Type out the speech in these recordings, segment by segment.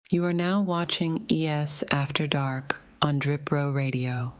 You are now watching ES After Dark on Drip Row Radio.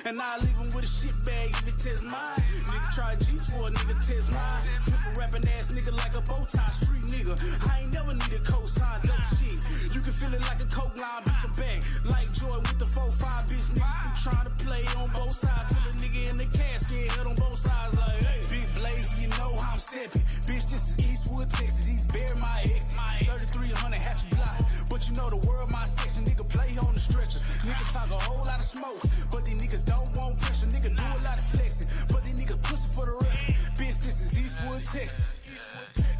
And I leave him with a shit bag if it test mine. Nigga try G's for a nigga test mine. Pimple rapping ass nigga like a bow tie street nigga. I ain't never need a cosign, dope shit. You can feel it like a coke line, bitch, I'm back. Like Jordan with the 4-5, bitch, nigga. You trying to play on both sides. Till a nigga in the casket, head on both sides like, hey. Big Blaze, you know how I'm stepping. Bitch, this is Eastwood, Texas. He's bare my ex. 3300 Hatchet Block. But you know the world my section. Nigga play on the stretcher. Nigga talk a whole lot of smoke. But these niggas don't want pressure. Nigga do a lot of flexing. But these niggas pussy for the rest. Bitch, this is Eastwood, Texas.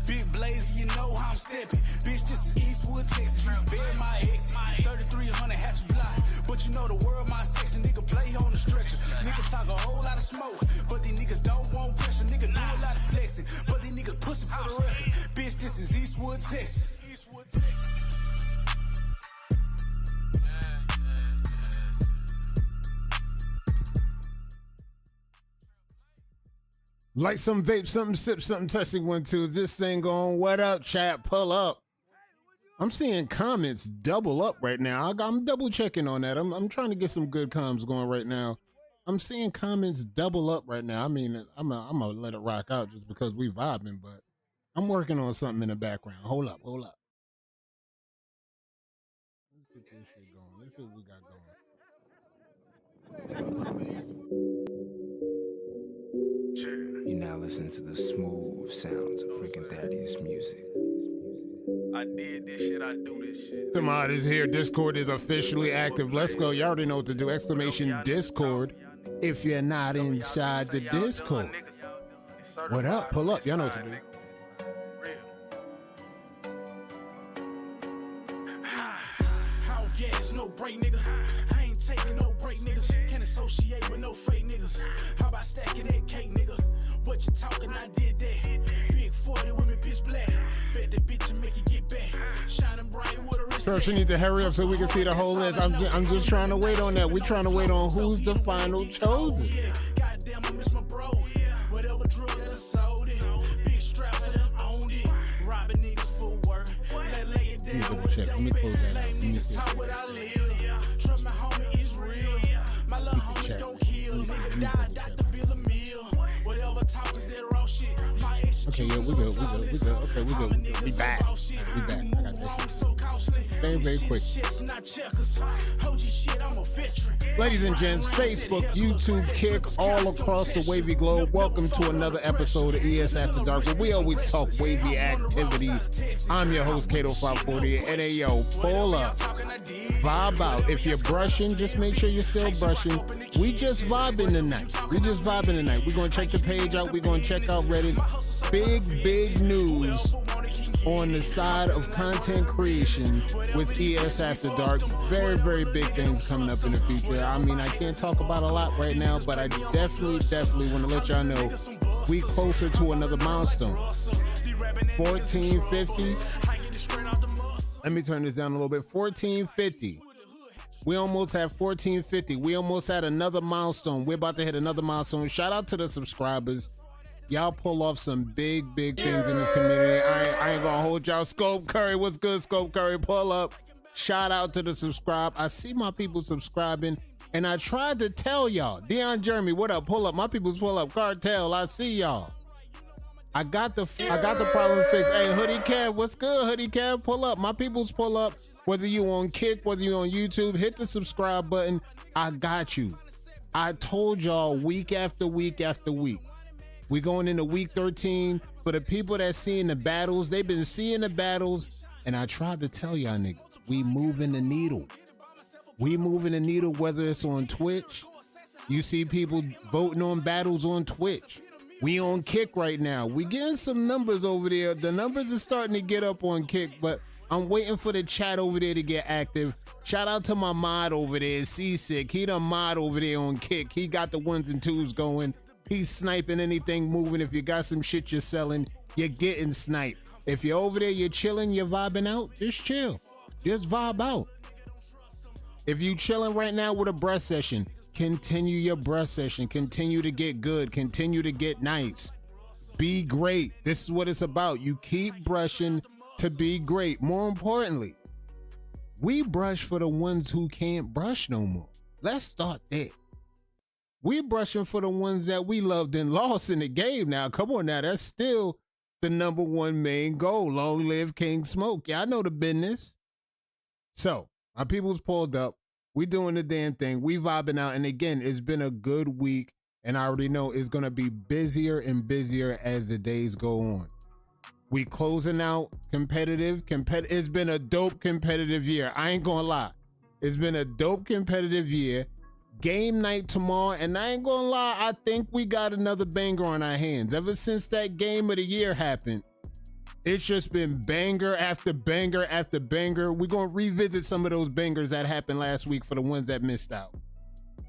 Big Blaze, you know how I'm stepping. Bitch, this is Eastwood, Texas. He's bare my ex. 3300 Hatchet Block. But you know the world my section. Nigga play on the stretcher. Nigga talk a whole lot of smoke. But these niggas don't want pressure. Nigga do a lot of flexing. But these niggas pussy for the rest. Bitch, this is Eastwood, Texas. Light some vape, something sip, something testing 1 2. Is this thing going? What up, chat? Pull up. I'm seeing comments double up right now. I'm double checking on that. I'm trying to get some good comms going right now. I'm seeing comments double up right now. I mean, I'm gonna let it rock out just because we vibing, but I'm working on something in the background. Hold up. Let's get this shit going. Let's see what we got going. You're now listening to the smooth sounds of Rick and Thaddeus music. I did this shit, I do this shit. The mod is here. Discord is officially active. Let's go. You already know what to do. Exclamation Discord if you're not inside the Discord. What up? Pull up. Y'all know what to do. How gas, no break, nigga. I ain't taking no break, niggas. Can't associate with no fake niggas. How about stacking that cake, nigga? What you talking? I did that. Big 40 with me, pitch black. Bet that bitch and make it get back. Shining bright with a wrist. First, you need to hurry up so we can see the whole list. I'm just trying to wait on that. We're trying to wait on who's the final chosen. Goddamn, I miss my bro. Whatever drug that I sold it. Big straps that I owned it. Robbing niggas for work. Let lay it down. Let me close that out. Let me see. Trust my homie is real. My little homies gon' kill. Nigga died, Dr. Bill a meal. Whatever talk is that raw shit. My ex. Okay, yeah, we good. Okay, we good. We back. I got this shit. Very quick. Ladies and gents, Facebook, YouTube, Kick, all across the wavy globe. Welcome to another episode of ES After Dark, where we always talk wavy activity. I'm your host, Kato 540, and hey, yo, pull up. Vibe out. If you're brushing, just make sure you're still brushing. We just vibing tonight. We're going to check the page out. We're going to check out Reddit. Big news on the side of content creation with ES After Dark. Very big things coming up in the future. I mean, I can't talk about a lot right now, but I definitely want to let y'all know we closer to another milestone. 1450. Let me turn this down a little bit. 1450. We almost have 1450. We almost had another milestone. We're about to hit another milestone. Shout out to the subscribers. Y'all pull off some big things in this community. I ain't gonna hold y'all. Scope Curry, what's good, Scope Curry? Pull up. Shout out to the subscribe. I see my people subscribing, and I tried to tell y'all. Deion Jeremy, what up? Pull up. My people's pull up. Cartel, I see y'all. I got the problem fixed. Hey, Hoodie Kev, what's good, Hoodie Kev? Pull up. My people's pull up. Whether you on Kick, whether you on YouTube, hit the subscribe button. I got you. I told y'all week after week after week. We going into week 13. For the people that seeing the battles, they've been seeing the battles, and I tried to tell y'all niggas, we moving the needle. We moving the needle, whether it's on Twitch. You see people voting on battles on Twitch. We on Kick right now. We getting some numbers over there. The numbers are starting to get up on Kick, but I'm waiting for the chat over there to get active. Shout out to my mod over there, Seasick. He the mod over there on Kick. He got the 1s and 2s going. He's sniping anything moving. If you got some shit you're selling, you're getting sniped. If you're over there, you're chilling, you're vibing out, just chill. Just vibe out. If you chilling right now with a brush session, continue your brush session. Continue to get good. Continue to get nice. Be great. This is what it's about. You keep brushing to be great. More importantly, we brush for the ones who can't brush no more. Let's start there. We brushing for the ones that we loved and lost in the game now. Come on now, that's still the #1 main goal. Long live King Smoke. Yeah, I know the business. So, my people's pulled up. We doing the damn thing. We vibing out. And again, it's been a good week. And I already know it's going to be busier and busier as the days go on. We closing out competitive. It's been a dope competitive year. I ain't going to lie. It's been a dope competitive year. Game night tomorrow, and I ain't gonna lie, I think we got another banger on our hands. Ever since that game of the year happened, it's just been banger after banger after banger. We're gonna revisit some of those bangers that happened last week for the ones that missed out.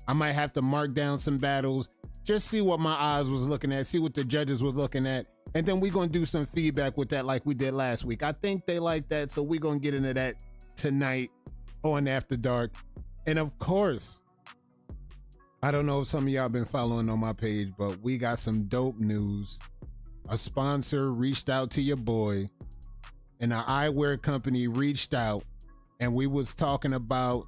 I might have to mark down some battles, just see what my eyes was looking at, see what the judges was looking at, and then we're gonna do some feedback with that like we did last week. I think they like that, so we're gonna get into that tonight on After Dark. And of course, I don't know if some of y'all been following on my page, but we got some dope news. A sponsor reached out to your boy, and an eyewear company reached out, and we was talking about,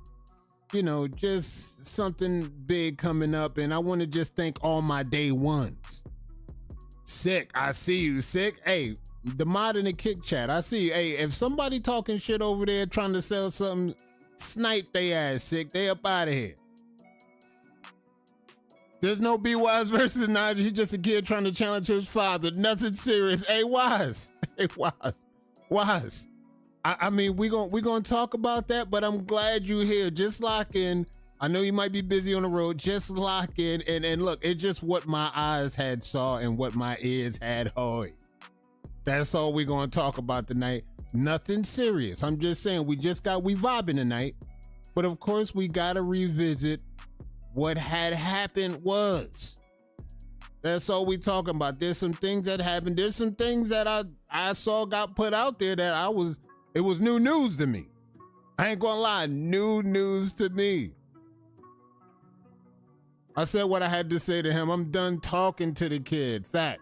you know, just something big coming up, and I want to just thank all my day ones. Sick, I see you. Sick, hey, the mod in the Kick chat, I see you. Hey, if somebody talking shit over there trying to sell something, snipe they ass. Sick, they up out of here. There's no BWISE versus Nigel. He's just a kid trying to challenge his father. Nothing serious. Hey, Wise. Hey, Wise. I mean, we gonna talk about that, but I'm glad you're here. Just lock in. I know you might be busy on the road. Just lock in and look, it's just what my eyes had saw and what my ears had heard. That's all we're gonna talk about tonight. Nothing serious. I'm just saying we vibing tonight. But of course, we gotta revisit what had happened was. That's all we talking about. There's some things that happened. There's some things that I saw got put out there that it was new news to me. I ain't gonna lie, new news to me. I said what I had to say to him. I'm done talking to the kid. Facts.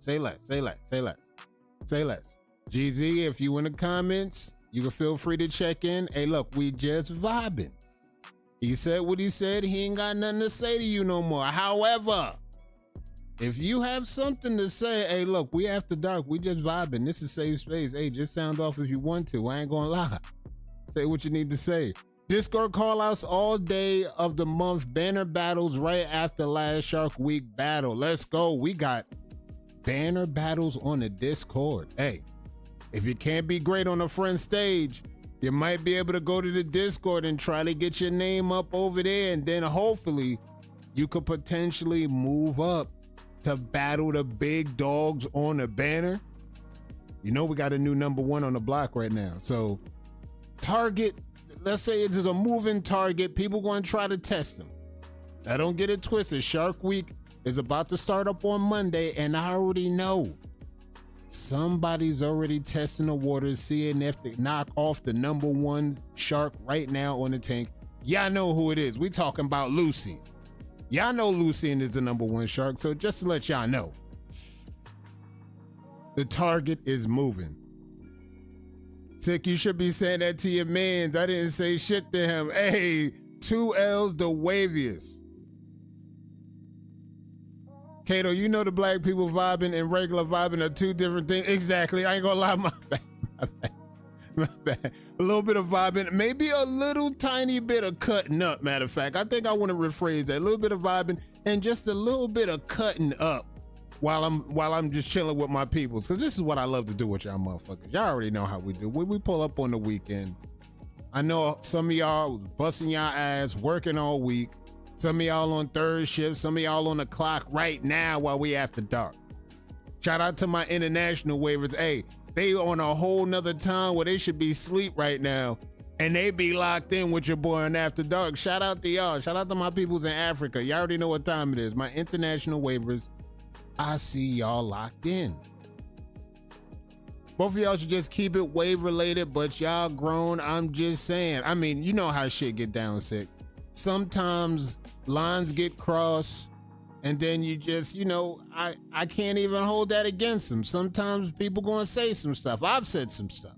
Say less. GZ, if you in the comments, you can feel free to check in. Hey, look, we just vibing. He said what he said. He ain't got nothing to say to you no more. However, if you have something to say, hey, look, we After Dark. We just vibing. This is safe space. Hey, just sound off if you want to. I ain't gonna lie. Say what you need to say. Discord callouts all day of the month. Banner battles right after last Shark Week battle. Let's go. We got banner battles on the Discord. Hey, if you can't be great on a friend stage, You might be able to go to the Discord and try to get your name up over there, and then hopefully you could potentially move up to battle the big dogs on the banner. You know we got a new number one on the block right now. So target, let's say it's a moving target. People going to try to test them. Now don't get it twisted. Shark Week is about to start up on Monday, and I already know somebody's already testing the waters, seeing if they knock off the number one shark right now on the tank. Y'all know who it is. We talking about Lucy. Y'all know Lucian is the number one shark, so just to let y'all know, the target is moving. Sick, you should be saying that to your mans. I didn't say shit to him. Hey, 2 L's the waviest. Kato, you know the black people vibing and regular vibing are two different things. Exactly. I ain't gonna lie, my bad. A little bit of vibing, maybe a little tiny bit of cutting up. Matter of fact, I think I want to rephrase that. A little bit of vibing and just a little bit of cutting up while I'm just chilling with my peoples. Cause this is what I love to do with y'all motherfuckers. Y'all already know how we do. When we pull up on the weekend, I know some of y'all was busting y'all ass, working all week. Some of y'all on third shift, some of y'all on the clock right now while we after dark. Shout out to my international waivers. Hey, they on a whole nother time where they should be asleep right now, and they be locked in with your boy on After Dark. Shout out to y'all. Shout out to my peoples in Africa. Y'all already know what time it is. My international waivers, I see y'all locked in. Both of y'all should just keep it wave related, but y'all grown. I'm just saying. I mean, you know how shit get down sick. Sometimes lines get crossed, and then you just, you know, I can't even hold that against them. Sometimes people gonna say some stuff. I've said some stuff.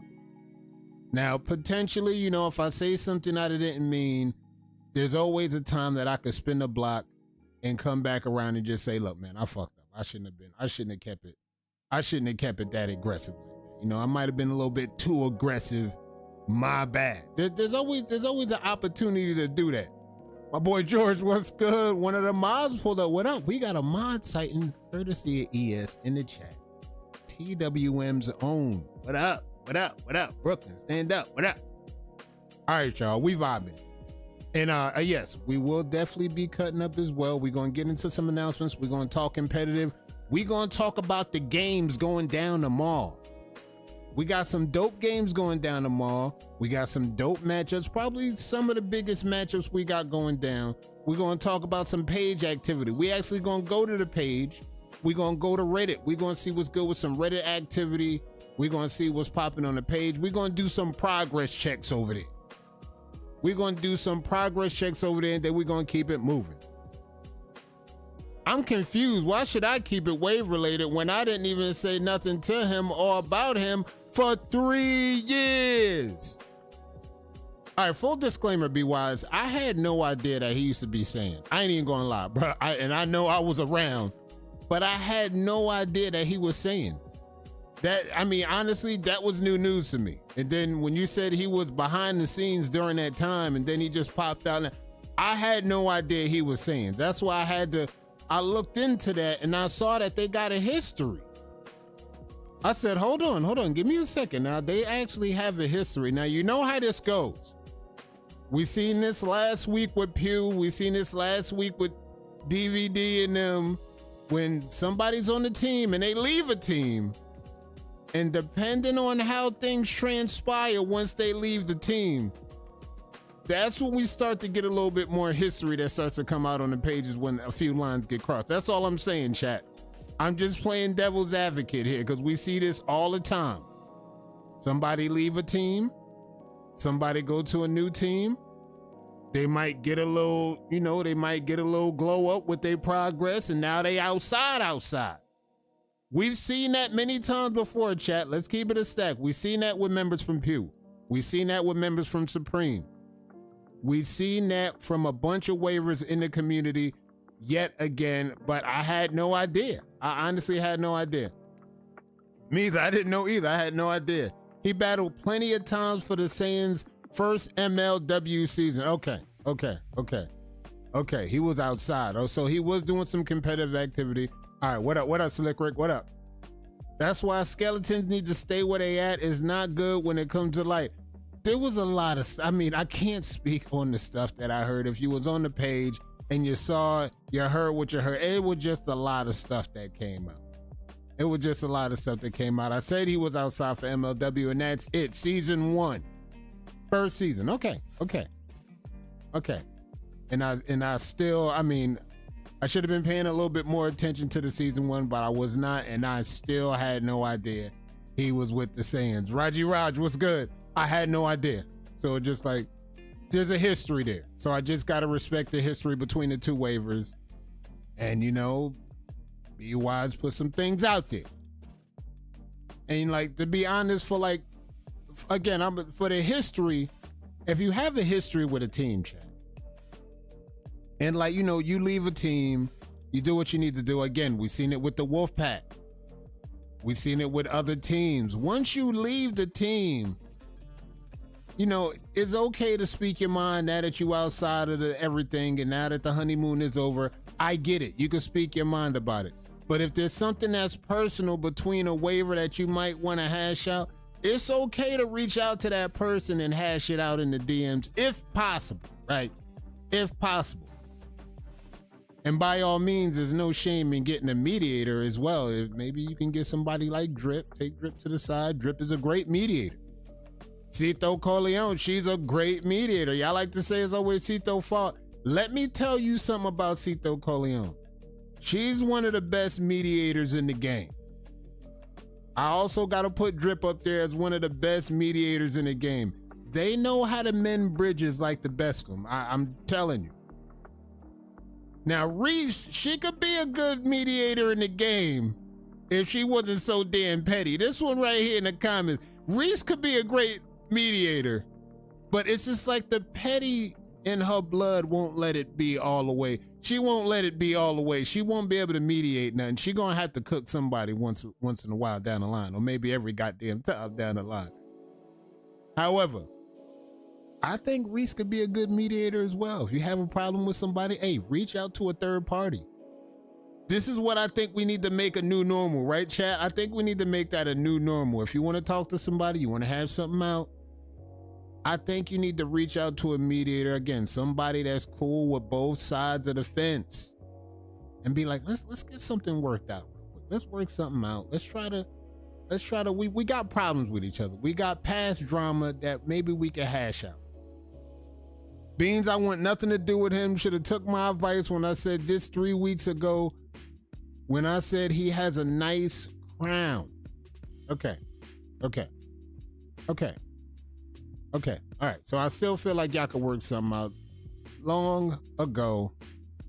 Now, potentially, you know, if I say something that I didn't mean, there's always a time that I could spin the block and come back around and just say, look, man, I fucked up. I shouldn't have kept it that aggressive like that. You know, I might have been a little bit too aggressive. My bad. There's always an opportunity to do that. My boy George, what's good? One of the mods pulled up. What up? We got a mod sighting courtesy of ES in the chat. TWM's own. What up? What up? What up? Brooklyn, stand up. What up? All right, y'all. We vibing. And yes, we will definitely be cutting up as well. We're going to get into some announcements. We're going to talk competitive. We're going to talk about the games going down tomorrow. We got some dope games going down tomorrow. We got some dope matchups, probably some of the biggest matchups we got going down. We're going to talk about some page activity. We actually going to go to the page. We're going to go to Reddit. We're going to see what's good with some Reddit activity. We're going to see what's popping on the page. We're going to do some progress checks over there. We're going to do some progress checks over there, and then we're going to keep it moving. I'm confused. Why should I keep it wave related when I didn't even say nothing to him or about him for 3 years? All right, full disclaimer, BWISE. I had no idea that he used to be saying. I ain't even gonna lie, bro. And I know I was around, but I had no idea that he was saying that. I mean, honestly, that was new news to me. And then when you said he was behind the scenes during that time, and then he just popped out, I had no idea he was saying. That's why I looked into that and I saw that they got a history. I said, hold on, give me a second. Now, they actually have a history. Now, you know how this goes. We seen this last week with Pew. We seen this last week with DVD and them. When somebody's on the team and they leave a team, and depending on how things transpire once they leave the team, that's when we start to get a little bit more history that starts to come out on the pages when a few lines get crossed. That's all I'm saying, chat. I'm just playing devil's advocate here because we see this all the time. Somebody leave a team, somebody go to a new team. They might get a little, they might get a little glow up with their progress, and now they outside. We've seen that many times before, chat. Let's keep it a stack. We've seen that with members from Pew. We've seen that with members from Supreme. We've seen that from a bunch of waivers in the community yet again, but I had no idea. I honestly had no idea. Me either. I didn't know either. I had no idea. He battled plenty of times for the Saiyans' first MLW season. Okay. He was outside. Oh, so he was doing some competitive activity. All right, what up? What up, Slick Rick? What up? That's why skeletons need to stay where they at. Is not good when it comes to light. there was a lot of, I mean, I can't speak on the stuff that I heard. If you was on the page and you saw, you heard what you heard, it was just a lot of stuff that came out. It was just a lot of stuff that came out. I said he was outside for MLW, and that's it. Season 1. First season. Okay. And I still, I mean, I should have been paying a little bit more attention to the season 1, but I was not, and I still had no idea he was with the Saiyans. Raji Raj, what's good? I had no idea. So just like, there's a history there. So I just got to respect the history between the two waivers. And, you know, BWISE put some things out there. And like, to be honest, for like, again, for the history, if you have a history with a team, chat, and like, you know, you leave a team, you do what you need to do. Again, we've seen it with the Wolfpack. We've seen it with other teams. Once you leave the team, you know, it's okay to speak your mind now that you outside of everything, and now that the honeymoon is over. I get it. You can speak your mind about it. But if there's something that's personal between a waiver that you might want to hash out, it's okay to reach out to that person and hash it out in the DMs if possible, right? If possible. And by all means, there's no shame in getting a mediator as well. If maybe you can get somebody like Drip, take Drip to the side. Drip is a great mediator. Cito Corleone, she's a great mediator. Y'all like to say it's always Cito's fault. Let me tell you something about Cito Corleone. She's one of the best mediators in the game. I also got to put Drip up there as one of the best mediators in the game. They know how to mend bridges like the best of them. I'm telling you. Now, Reese, she could be a good mediator in the game if she wasn't so damn petty. This one right here in the comments, Reese could be a great mediator, but it's just like the petty in her blood won't let it be all the way. She won't let it be all the way. She won't be able to mediate nothing. She gonna have to cook somebody once in a while down the line, or maybe every goddamn time down the line. However, I think Reese could be a good mediator as well. If you have a problem with somebody, hey, reach out to a third party. This is what I think we need to make a new normal, right, chat? I think we need to make that a new normal. If you want to talk to somebody, you want to have something out, I think you need to reach out to a mediator. Again, somebody that's cool with both sides of the fence, and be like, let's get something worked out real quick. Let's work something out. Let's try to, we got problems with each other. We got past drama that maybe we can hash out. Beans, I want nothing to do with him. Should have took my advice when I said this 3 weeks ago, when I said he has a nice crown. Okay. All right. So I still feel like y'all could work something out. Long ago,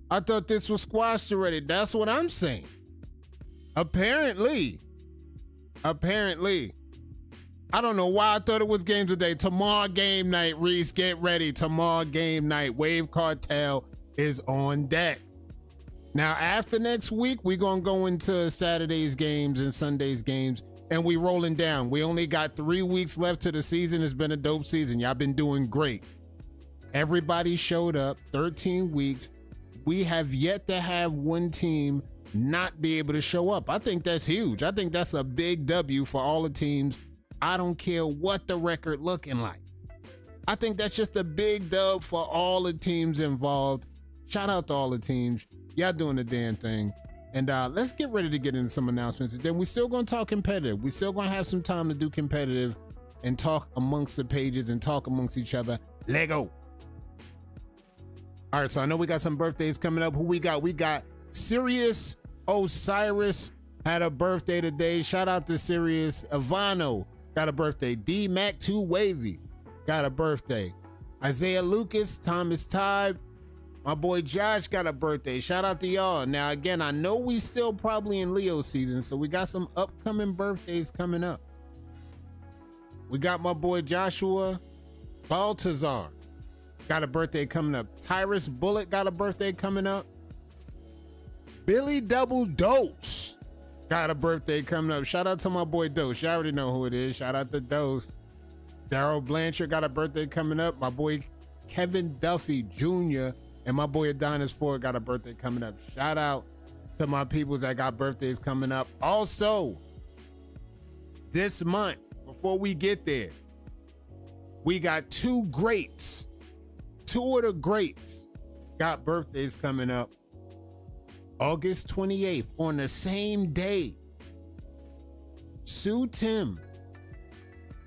I thought this was squashed already. That's what I'm saying. Apparently. I don't know why I thought it was games today. Tomorrow game night, Reese, get ready. Tomorrow game night, Wave Cartel is on deck. Now, after next week, we're going to go into Saturday's games and Sunday's games, and we rolling down. We only got 3 weeks left to the season. It's been a dope season. Y'all been doing great. Everybody showed up, 13 weeks. We have yet to have one team not be able to show up. I think that's huge. I think that's a big W for all the teams. I don't care what the record looking like. I think that's just a big dub for all the teams involved. Shout out to all the teams. Y'all doing the damn thing. And let's get ready to get into some announcements. And then we're still going to talk competitive. We're still going to have some time to do competitive and talk amongst the pages and talk amongst each other. Lego. All right, so I know we got some birthdays coming up. Who we got? We got Sirius Osiris had a birthday today. Shout out to Sirius. Ivano got a birthday. D Mac 2 Wavy got a birthday. Isaiah Lucas, Thomas Todd, my boy Josh got a birthday. Shout out to y'all. Now, again, I know we still probably in Leo season, so we got some upcoming birthdays coming up. We got my boy Joshua Baltazar got a birthday coming up. Tyrus Bullet got a birthday coming up. Billy Double Dose got a birthday coming up. Shout out to my boy Dose. You already know who it is. Shout out to Dose. Daryl Blanchard got a birthday coming up. My boy Kevin Duffy Jr. and my boy Adonis Ford got a birthday coming up. Shout out to my peoples that got birthdays coming up. Also, this month, before we get there, we got two greats. Two of the greats got birthdays coming up. August 28th, on the same day, Sue Tim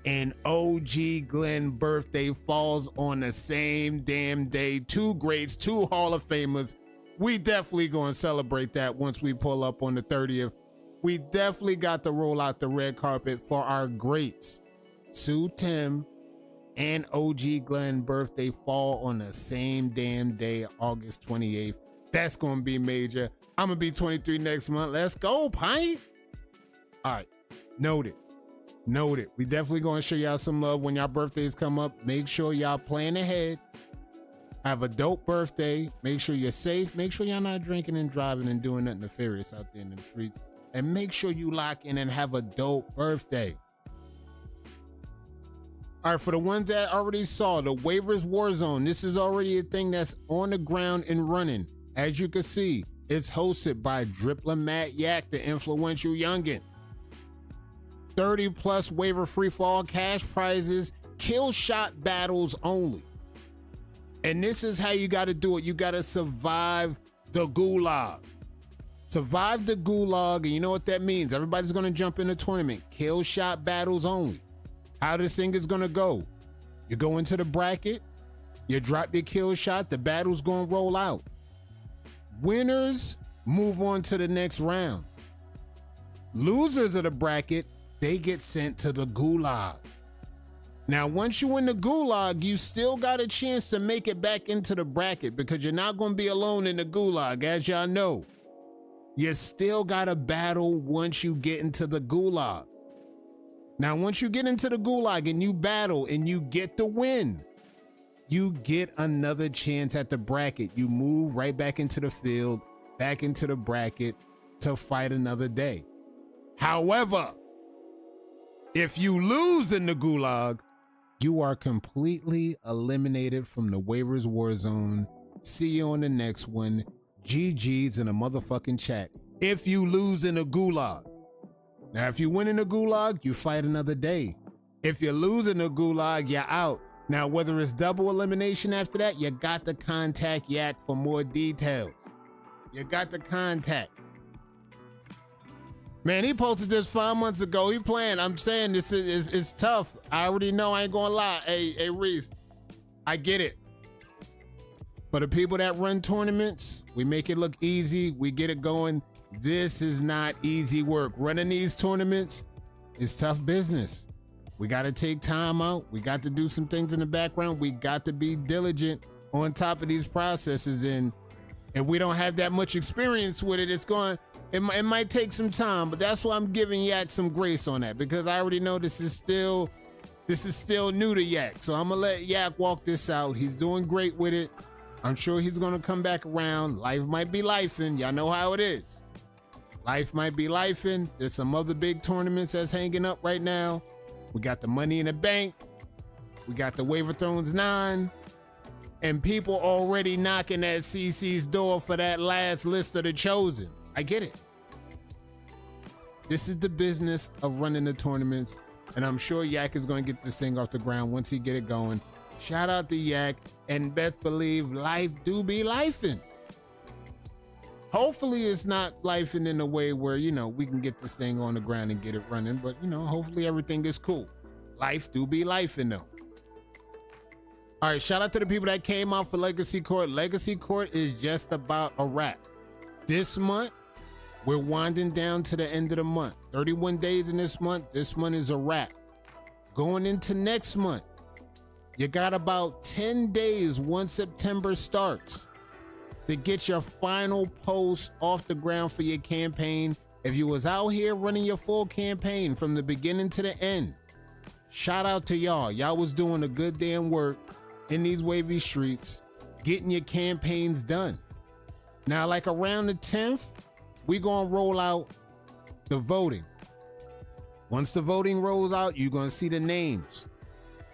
and OG Glenn birthday falls on the same damn day. Two greats, two Hall of Famers. We definitely going to celebrate that once we pull up on the 30th. We definitely got to roll out the red carpet for our greats. Sue Tim and OG Glenn birthday fall on the same damn day, August 28th. That's going to be major. I'm going to be 23 next month. Let's go, Pint. All right. Noted. We definitely going to show y'all some love when y'all birthdays come up. Make sure y'all plan ahead. Have a dope birthday. Make sure you're safe. Make sure y'all not drinking and driving and doing nothing nefarious out there in the streets. And make sure you lock in and have a dope birthday. All right, for the ones that already saw the waivers war zone, this is already a thing that's on the ground and running. As you can see, it's hosted by Dripla Matt Yak, the influential youngin. 30 plus waiver free fall cash prizes, kill shot battles only. And this is how you got to do it. You got to survive the gulag. Survive the gulag, and you know what that means. Everybody's going to jump in the tournament. Kill shot battles only. How this thing is going to go. You go into the bracket, you drop your kill shot, the battle's going to roll out. Winners move on to the next round. Losers of the bracket, they get sent to the gulag. Now, once you in the gulag, you still got a chance to make it back into the bracket because you're not going to be alone in the gulag, as y'all know. You still got to battle once you get into the gulag. Now, once you get into the gulag and you battle and you get the win, you get another chance at the bracket. You move right back into the field, back into the bracket to fight another day. However, if you lose in the gulag, you are completely eliminated from the waivers war zone. See you on the next one. GG's in a motherfucking chat. If you lose in the gulag. Now, if you win in the gulag, you fight another day. If you lose in the gulag, you're out. Now, whether it's double elimination after that, you got to contact Yak for more details. You got to contact. Man, he posted this 5 months ago. He playing. I'm saying this is it's tough. I already know. I ain't gonna lie. Hey, Reese, I get it. For the people that run tournaments, we make it look easy. We get it going. This is not easy work. Running these tournaments is tough business. We got to take time out. We got to do some things in the background. We got to be diligent on top of these processes. And if we don't have that much experience with it, it might take some time, but that's why I'm giving Yak some grace on that, because I already know this is still new to Yak. So I'm gonna let Yak walk this out. He's doing great with it. I'm sure he's gonna come back around. Life might be lifing. Y'all know how it is. Life might be lifing. There's some other big tournaments that's hanging up right now. We got the Money in the Bank. We got the Wave of Thrones 9. And people already knocking at CC's door for that last list of the chosen. I get it. This is the business of running the tournaments, and I'm sure Yak is going to get this thing off the ground once he get it going. Shout out to Yak, and best believe life do be lifing. Hopefully it's not lifing in a way where, we can get this thing on the ground and get it running, but, hopefully everything is cool. Life do be lifing though. All right, shout out to the people that came out for Legacy Court. Legacy Court is just about a wrap. This month, we're winding down to the end of the month. 31 days in this month. This month is a wrap. Going into next month, you got about 10 days once September starts to get your final post off the ground for your campaign. If you was out here running your full campaign from the beginning to the end, shout out to y'all. Y'all was doing a good damn work in these wavy streets, getting your campaigns done. Now, like around the 10th, we gonna roll out the voting. Once the voting rolls out, you're gonna see the names.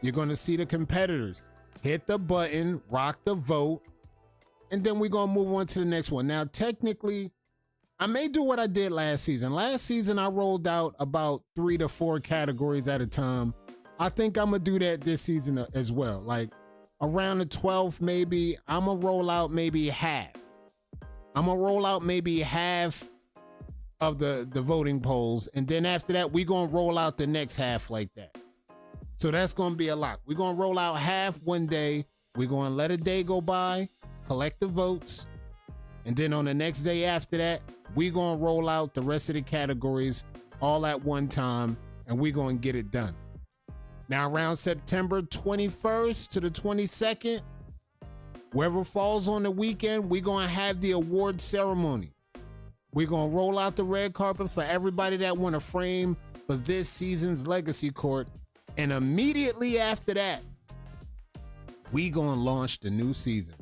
You're gonna see the competitors. Hit the button, rock the vote, and then we're gonna move on to the next one. Now, technically, I may do what I did last season. Last season, I rolled out about 3 to 4 categories at a time. I think I'm gonna do that this season as well. Like around the 12th, maybe I'm gonna roll out maybe half. I'm gonna roll out maybe half of the voting polls, and then after that, we gonna roll out the next half like that. So that's gonna be a lot. We're gonna roll out half one day. We're gonna let a day go by, collect the votes, and then on the next day after that, we're gonna roll out the rest of the categories all at one time, and we're gonna get it done. Now around September 21st to the 22nd, whoever falls on the weekend, we're gonna have the award ceremony. We're gonna roll out the red carpet for everybody that won a frame for this season's Legacy Court. And immediately after that, we gonna launch the new season.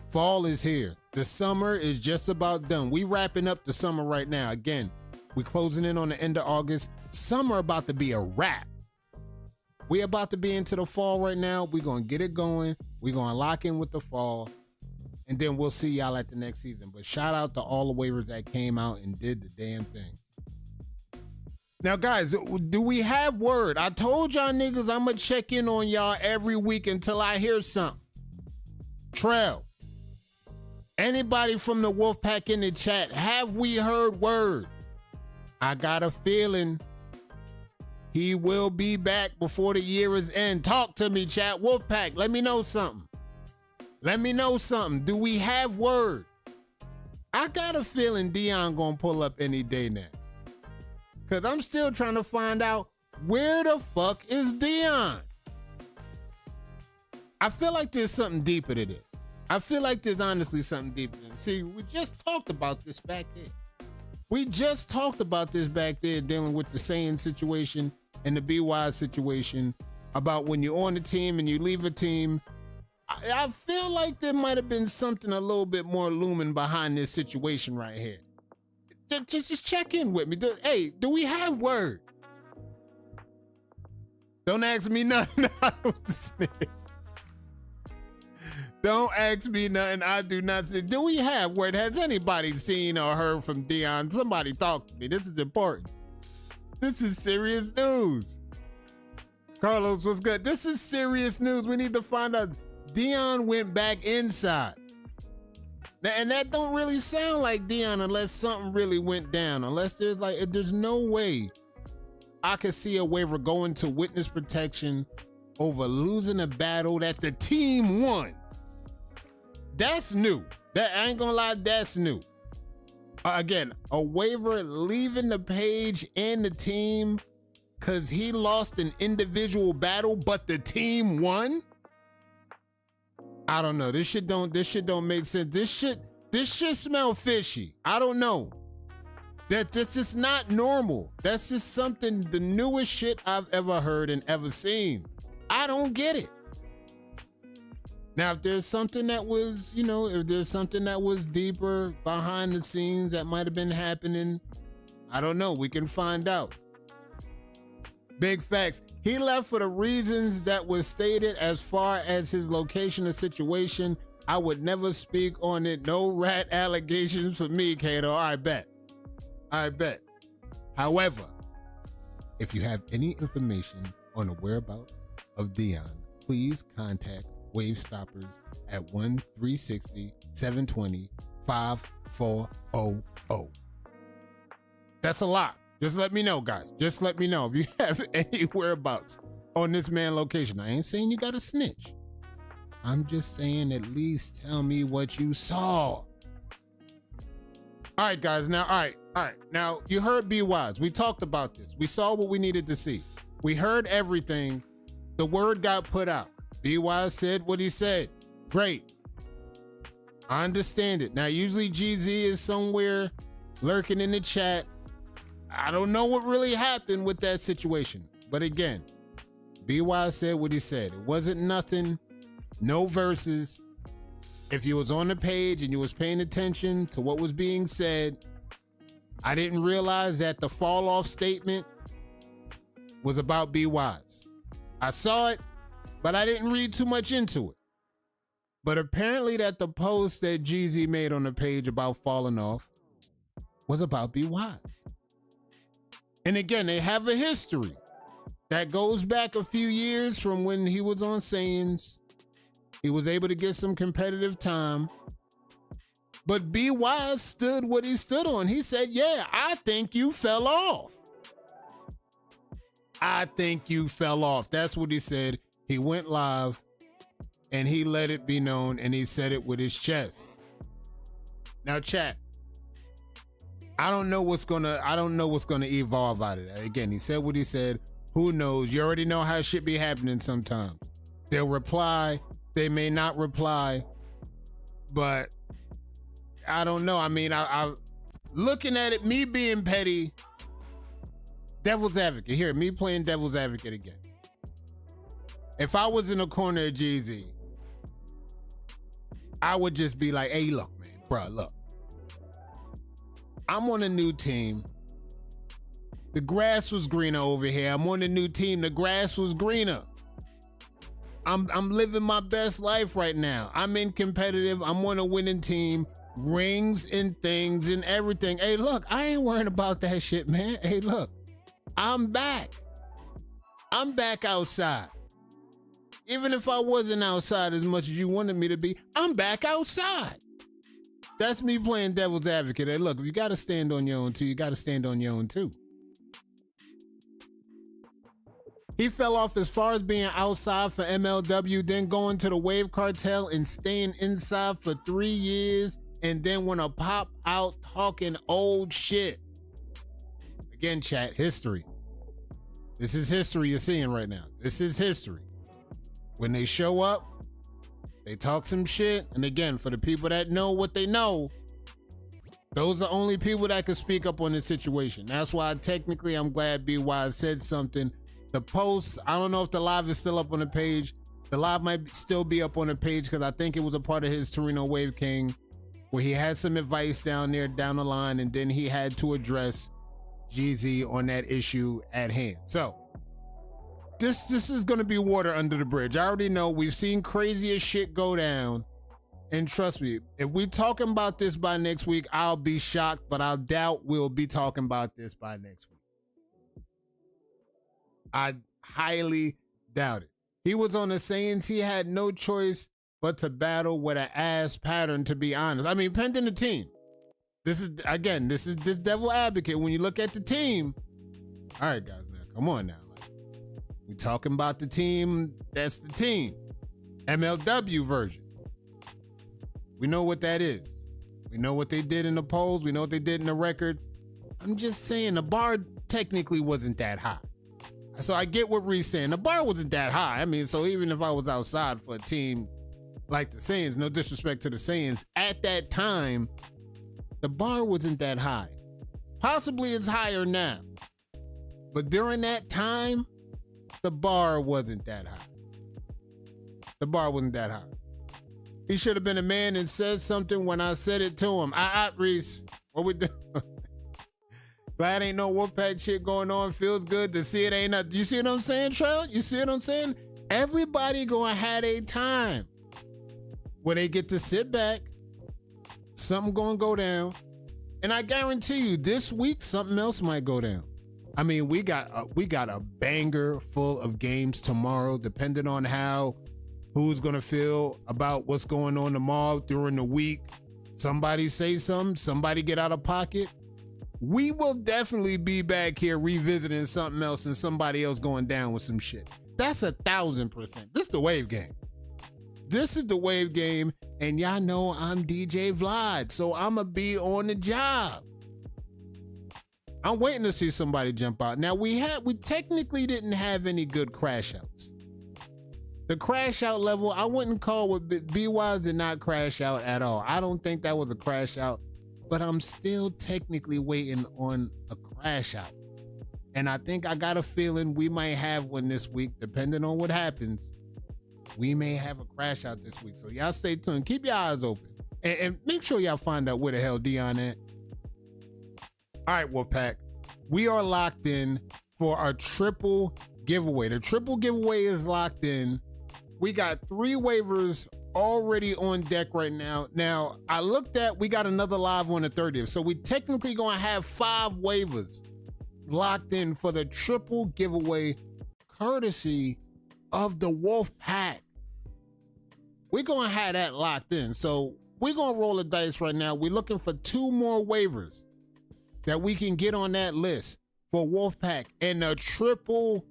Fall is here. The summer is just about done. We wrapping up the summer right now. Again, we closing in on the end of August. Summer about to be a wrap. We about to be into the fall right now. We're gonna get it going. We're gonna lock in with the fall. And then we'll see y'all at the next season. But shout out to all the waivers that came out and did the damn thing. Now, guys, do we have word? I told y'all niggas I'm going to check in on y'all every week until I hear something. Trell, anybody from the Wolfpack in the chat, have we heard word? I got a feeling he will be back before the year is end. Talk to me, chat. Wolfpack, let me know something. Let me know something. Do we have word? I got a feeling Dion going to pull up any day now. Because I'm still trying to find out where the fuck is Dion? I feel like there's something deeper to this. I feel like there's honestly something deeper to this. See, we just talked about this back there. We just talked about this back there dealing with the Saiyan situation and the BWISE situation about when you're on the team and you leave a team. I feel like there might have been something a little bit more looming behind this situation right here. Just check in with me. Hey, do we have word? Don't ask me nothing. Don't ask me nothing. I do not say. Do we have word? Has anybody seen or heard from Dion? Somebody talk to me. This is important. This is serious news. Carlos, what's good? This is serious news. We need to find out. Dion went back inside. And that don't really sound like Dion unless something really went down. Unless there's no way I could see a waiver going to witness protection over losing a battle that the team won. That's new. That I ain't gonna lie, that's new. Again, a waiver leaving the page and the team because he lost an individual battle, but the team won. I don't know. This shit don't make sense. This shit smell fishy. I don't know. That's just not normal. That's just something, the newest shit I've ever heard and ever seen. I don't get it. Now, if there's something that was, if there's something that was deeper behind the scenes that might have been happening, I don't know. We can find out. Big facts. He left for the reasons that was stated. As far as his location or situation, I would never speak on it. No rat allegations for me, Kato. I bet. However, if you have any information on the whereabouts of Dion, please contact Wave Stoppers at 1-360-720-5400. That's a lot. Just let me know, guys. Just let me know if you have any whereabouts on this man location. I ain't saying you got to snitch. I'm just saying at least tell me what you saw. All right, guys. Now, all right. Now, you heard BWISE. We talked about this. We saw what we needed to see. We heard everything. The word got put out. BWISE said what he said. Great. I understand it. Now, usually GZ is somewhere lurking in the chat. I don't know what really happened with that situation. But again, BWISE said what he said. It wasn't nothing. No verses. If you was on the page and you was paying attention to what was being said, I didn't realize that the fall off statement was about BWISE. I saw it, but I didn't read too much into it. But apparently that the post that Jeezy made on the page about falling off was about BWISE. And again, they have a history. That goes back a few years from when he was on Saiyans. He was able to get some competitive time. But BWISE stood what he stood on. He said, yeah, I think you fell off. I think you fell off. That's what he said. He went live and he let it be known, and he said it with his chest. Now, chat, I don't know what's gonna evolve out of that. Again, he said what he said. Who knows? You already know how shit be happening sometimes. They'll reply, they may not reply, but I don't know. I mean, I looking at it, me being petty, devil's advocate. Here, me playing devil's advocate again. If I was in the corner of Jeezy, I would just be like, hey, look, man, bro, look. I'm on a new team. The grass was greener over here. I'm on a new team. The grass was greener. I'm living my best life right now. I'm in competitive. I'm on a winning team. Rings and things and everything. Hey, look, I ain't worrying about that shit, man. Hey, look, I'm back. I'm back outside. Even if I wasn't outside as much as you wanted me to be, I'm back outside. That's me playing devil's advocate. Hey, look, if you got to stand on your own too, you got to stand on your own too. He fell off as far as being outside for MLW, then going to the Wave Cartel and staying inside for 3 years, and then want to pop out talking old shit. Again, chat, history. This is history you're seeing right now. This is history. When they show up, they talk some shit. And again, for the people that know what they know, those are only people that can speak up on this situation. That's why technically I'm glad BWISE said something. The post, I don't know if the live is still up on the page. The live might still be up on the page because I think it was a part of his Torino Wave King where he had some advice down there down the line, and then he had to address Jeezy on that issue at hand. So this is gonna be water under the bridge. I already know we've seen craziest shit go down. And trust me, if we talking about this by next week, I'll be shocked, but I doubt we'll be talking about this by next week. I highly doubt it. He was on the Saiyans. He had no choice but to battle with an ass pattern, to be honest. I mean, pending the team. This is devil advocate. When you look at the team, all right, guys, now, come on now. We talking about the team, that's the team. MLW version. We know what that is. We know what they did in the polls. We know what they did in the records. I'm just saying the bar technically wasn't that high. So I get what Ree's saying. The bar wasn't that high. I mean, so even if I was outside for a team like the Saiyans, no disrespect to the Saiyans, at that time, the bar wasn't that high. Possibly it's higher now. But during that time, the bar wasn't that high. The bar wasn't that high. He should have been a man and said something when I said it to him. Reese, what we doing? Glad ain't no Wolfpack shit going on. Feels good to see it. Ain't nothing. You see what I'm saying, Trail? You see what I'm saying? Everybody gonna have a time where they get to sit back. Something gonna go down. And I guarantee you, this week, something else might go down. I mean, we got a banger full of games tomorrow, depending on who's gonna feel about what's going on tomorrow during the week. Somebody say something, somebody get out of pocket. We will definitely be back here revisiting something else and somebody else going down with some shit. That's 1,000%. This is the Wave Game. This is the Wave Game, and y'all know I'm DJ Vlad, so I'ma be on the job. I'm waiting to see somebody jump out. Now we technically didn't have any good crash outs. The crash out level, I wouldn't call what BWISE did not crash out at all. I don't think that was a crash out, but I'm still technically waiting on a crash out. And I think I got a feeling we might have one this week, depending on what happens. We may have a crash out this week. So y'all stay tuned. Keep your eyes open. And make sure y'all find out where the hell Dion at. All right, Wolfpack. We are locked in for our triple giveaway. The triple giveaway is locked in. We got 3 waivers already on deck right now. Now, I looked at, we got another live on the 30th. So we technically gonna have 5 waivers locked in for the triple giveaway courtesy of the Wolf Pack. We're going to have that locked in. So we're going to roll the dice right now. We're looking for 2 more waivers that we can get on that list for Wolfpack and a triple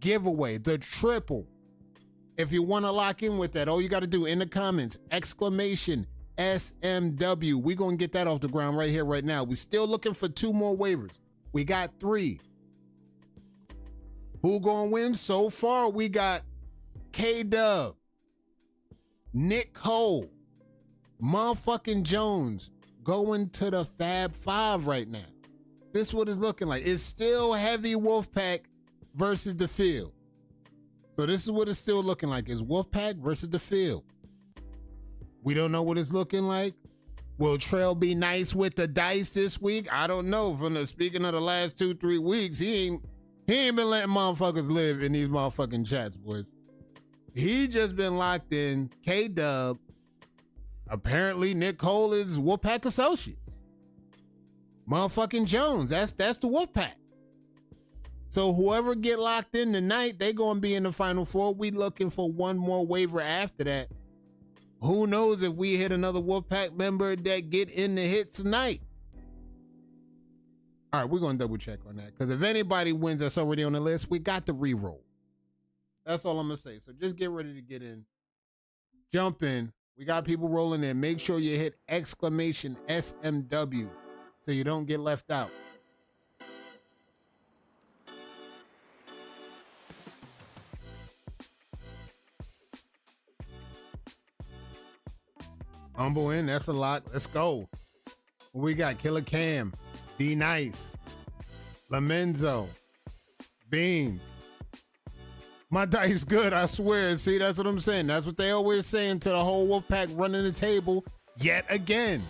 giveaway, the triple. If you want to lock in with that, all you got to do in the comments, exclamation SMW. We're going to get that off the ground right here, right now. We're still looking for 2 more waivers. We got 3. Who going to win? So far, we got K-Dub, Nick Cole, motherfucking Jones going to the Fab 5 right now. This is what it's looking like. It's still heavy Wolfpack versus the field. So this is what it's still looking like. It's Wolfpack versus the field. We don't know what it's looking like. Will Trail be nice with the dice this week? I don't know. Speaking of the last 2-3 weeks, he ain't been letting motherfuckers live in these motherfucking chats, boys. He just been locked in. K-Dub. Apparently, Nick Cole is Wolfpack Associates. Motherfucking Jones. That's the Wolfpack. So whoever get locked in tonight, they gonna be in the Final Four. We looking for 1 more waiver after that. Who knows if we hit another Wolfpack member that get in the hits tonight. All right, we're gonna double check on that. Because if anybody wins that's already on the list, we got the reroll. That's all I'm gonna say. So just get ready to get in. Jump in. We got people rolling in. Make sure you hit exclamation SMW so you don't get left out. Humble in, that's a lot. Let's go. We got Killer Cam, D Nice, Lamenzo, Beans. My dice good, I swear. See, that's what I'm saying. That's what they always saying to the whole Wolfpack running the table yet again.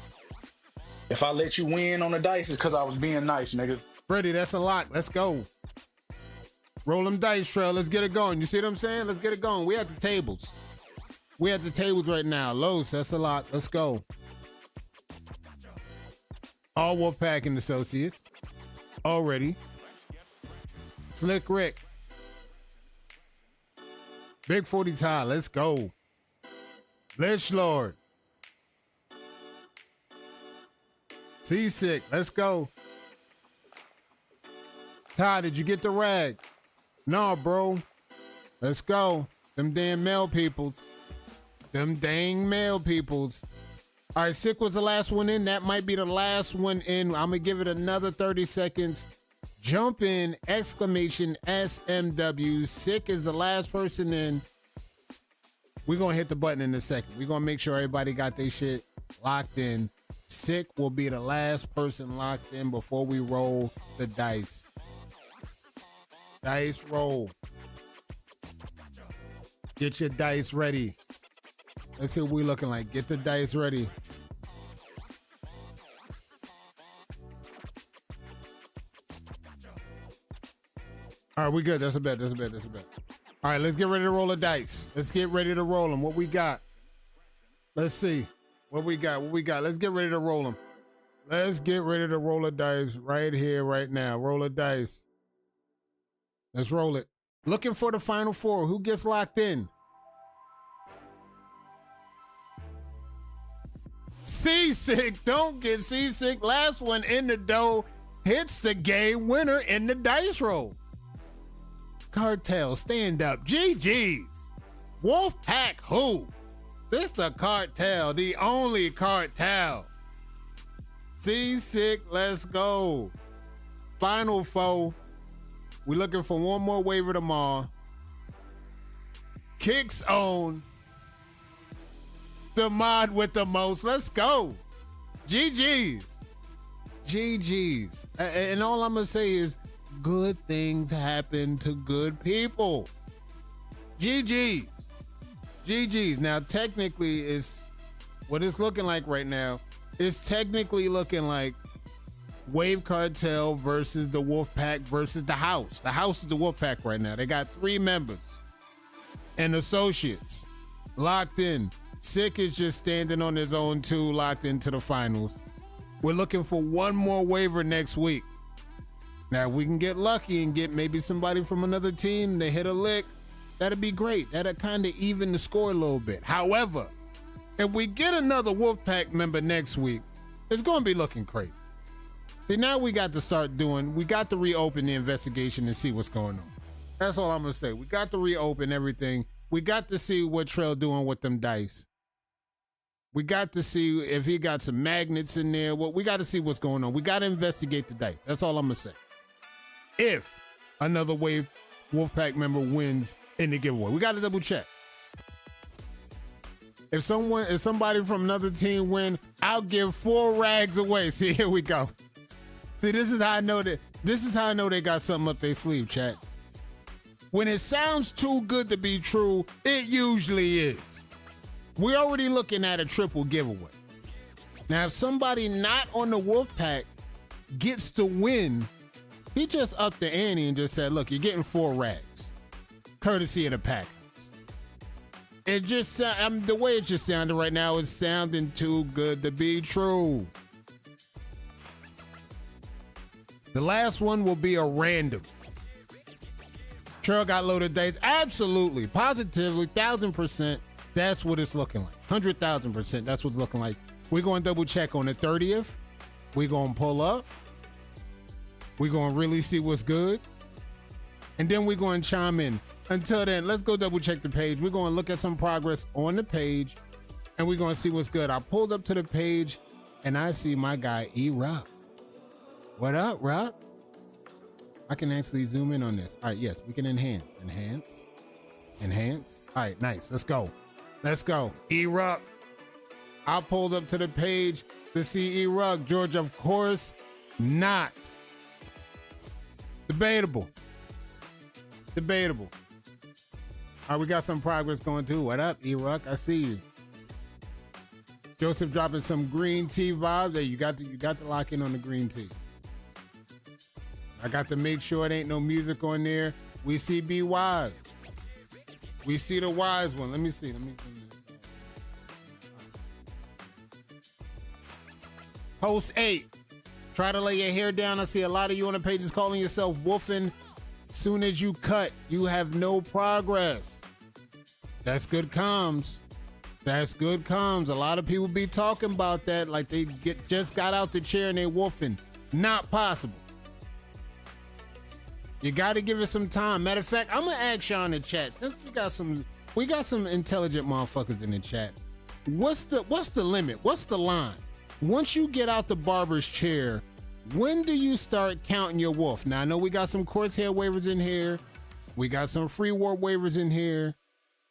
If I let you win on the dice, it's because I was being nice, nigga. Freddie, that's a lot. Let's go. Roll them dice, Trail. Let's get it going. You see what I'm saying? Let's get it going. We at the tables. We at the tables right now. Los, that's a lot. Let's go. All Wolfpack and Associates. Already. Slick Rick. Big 40 Ty. Let's go. Lich Lord. Seasick. Let's go. Ty, did you get the rag? No, bro. Let's go. Them damn male peoples. Them dang male peoples. All right, Sick was the last one in. That might be the last one in. I'm going to give it another 30 seconds. Jump in, exclamation SMW. Sick is the last person in. We're going to hit the button in a second. We're going to make sure everybody got their shit locked in. Sick will be the last person locked in before we roll the dice. Dice roll. Get your dice ready. Let's see what we looking like. Get the dice ready. All right, we good. That's a bet. That's a bet. That's a bet. All right, let's get ready to roll the dice. Let's get ready to roll them. What we got? Let's see. What we got? What we got? Let's get ready to roll them. Let's get ready to roll the dice right here, right now. Roll the dice. Let's roll it. Looking for the Final Four. Who gets locked in? Seasick, don't get seasick. Last one in the dough hits the game winner in the dice roll. Cartel, stand up. GG's. Wolfpack who? This the cartel, the only cartel. Seasick, let's go. Final four. We're looking for 1 more waiver tomorrow. Kicks on. The mod with the most. Let's go. GG's. GG's. And all I'm going to say is good things happen to good people. GG's. GG's. Now, technically, it's what it's looking like right now. It's technically looking like Wave Cartel versus the Wolfpack versus the House. The House is the Wolfpack right now. They got 3 members and associates locked in. Sick is just standing on his own too, locked into the finals. We're looking for 1 more waiver next week. Now, if we can get lucky and get maybe somebody from another team, they hit a lick, that'd be great. That'd kind of even the score a little bit. However, if we get another Wolfpack member next week, it's going to be looking crazy. See, now we got to reopen the investigation and see what's going on. That's all I'm going to say. We got to reopen everything. We got to see what Trell doing with them dice. We got to see if he got some magnets in there. Well, we got to see what's going on. We got to investigate the dice. That's all I'm going to say. If another Wave Wolfpack member wins in the giveaway, we got to double check. If somebody from another team win, I'll give 4 rags away. See, here we go. See, this is how I know they got something up their sleeve, chat. When it sounds too good to be true, it usually is. We're already looking at a triple giveaway. Now, if somebody not on the Wolfpack gets the win, he just upped the ante and just said, look, you're getting 4 rags, courtesy of the Packers. It just, the way it just sounded right now is sounding too good to be true. The last one will be a random. Trell got loaded dice. Absolutely, positively, 1,000%. That's what it's looking like. 100,000%. That's what it's looking like. We're going to double check on the 30th. We're going to pull up. We're going to really see what's good. And then we're going to chime in. Until then, let's go double check the page. We're going to look at some progress on the page. And we're going to see what's good. I pulled up to the page and I see my guy E-Rock. What up, Rock? I can actually zoom in on this. All right, yes, we can enhance. All right, nice. Let's go. E-Rock. I pulled up to the page to see E-Rock. George, of course, not. Debatable. All right, we got some progress going too. What up, E-Rock? I see you. Joseph dropping some green tea vibe. There, you got to lock in on the green tea. I got to make sure it ain't no music on there. We see BWISE. We see the wise one. Let me see. Post 8. Try to lay your hair down. I see a lot of you on the pages calling yourself woofing. Soon as you cut, you have no progress. That's good comms. A lot of people be talking about that like they just got out the chair and they woofing. Not possible. You got to give it some time. Matter of fact, I'm gonna ask y'all in the chat, since we got some intelligent motherfuckers in the chat. What's the limit? What's the line? Once you get out the barber's chair, when do you start counting your wolf? Now I know we got some Corsair waivers in here, we got some free warp waivers in here,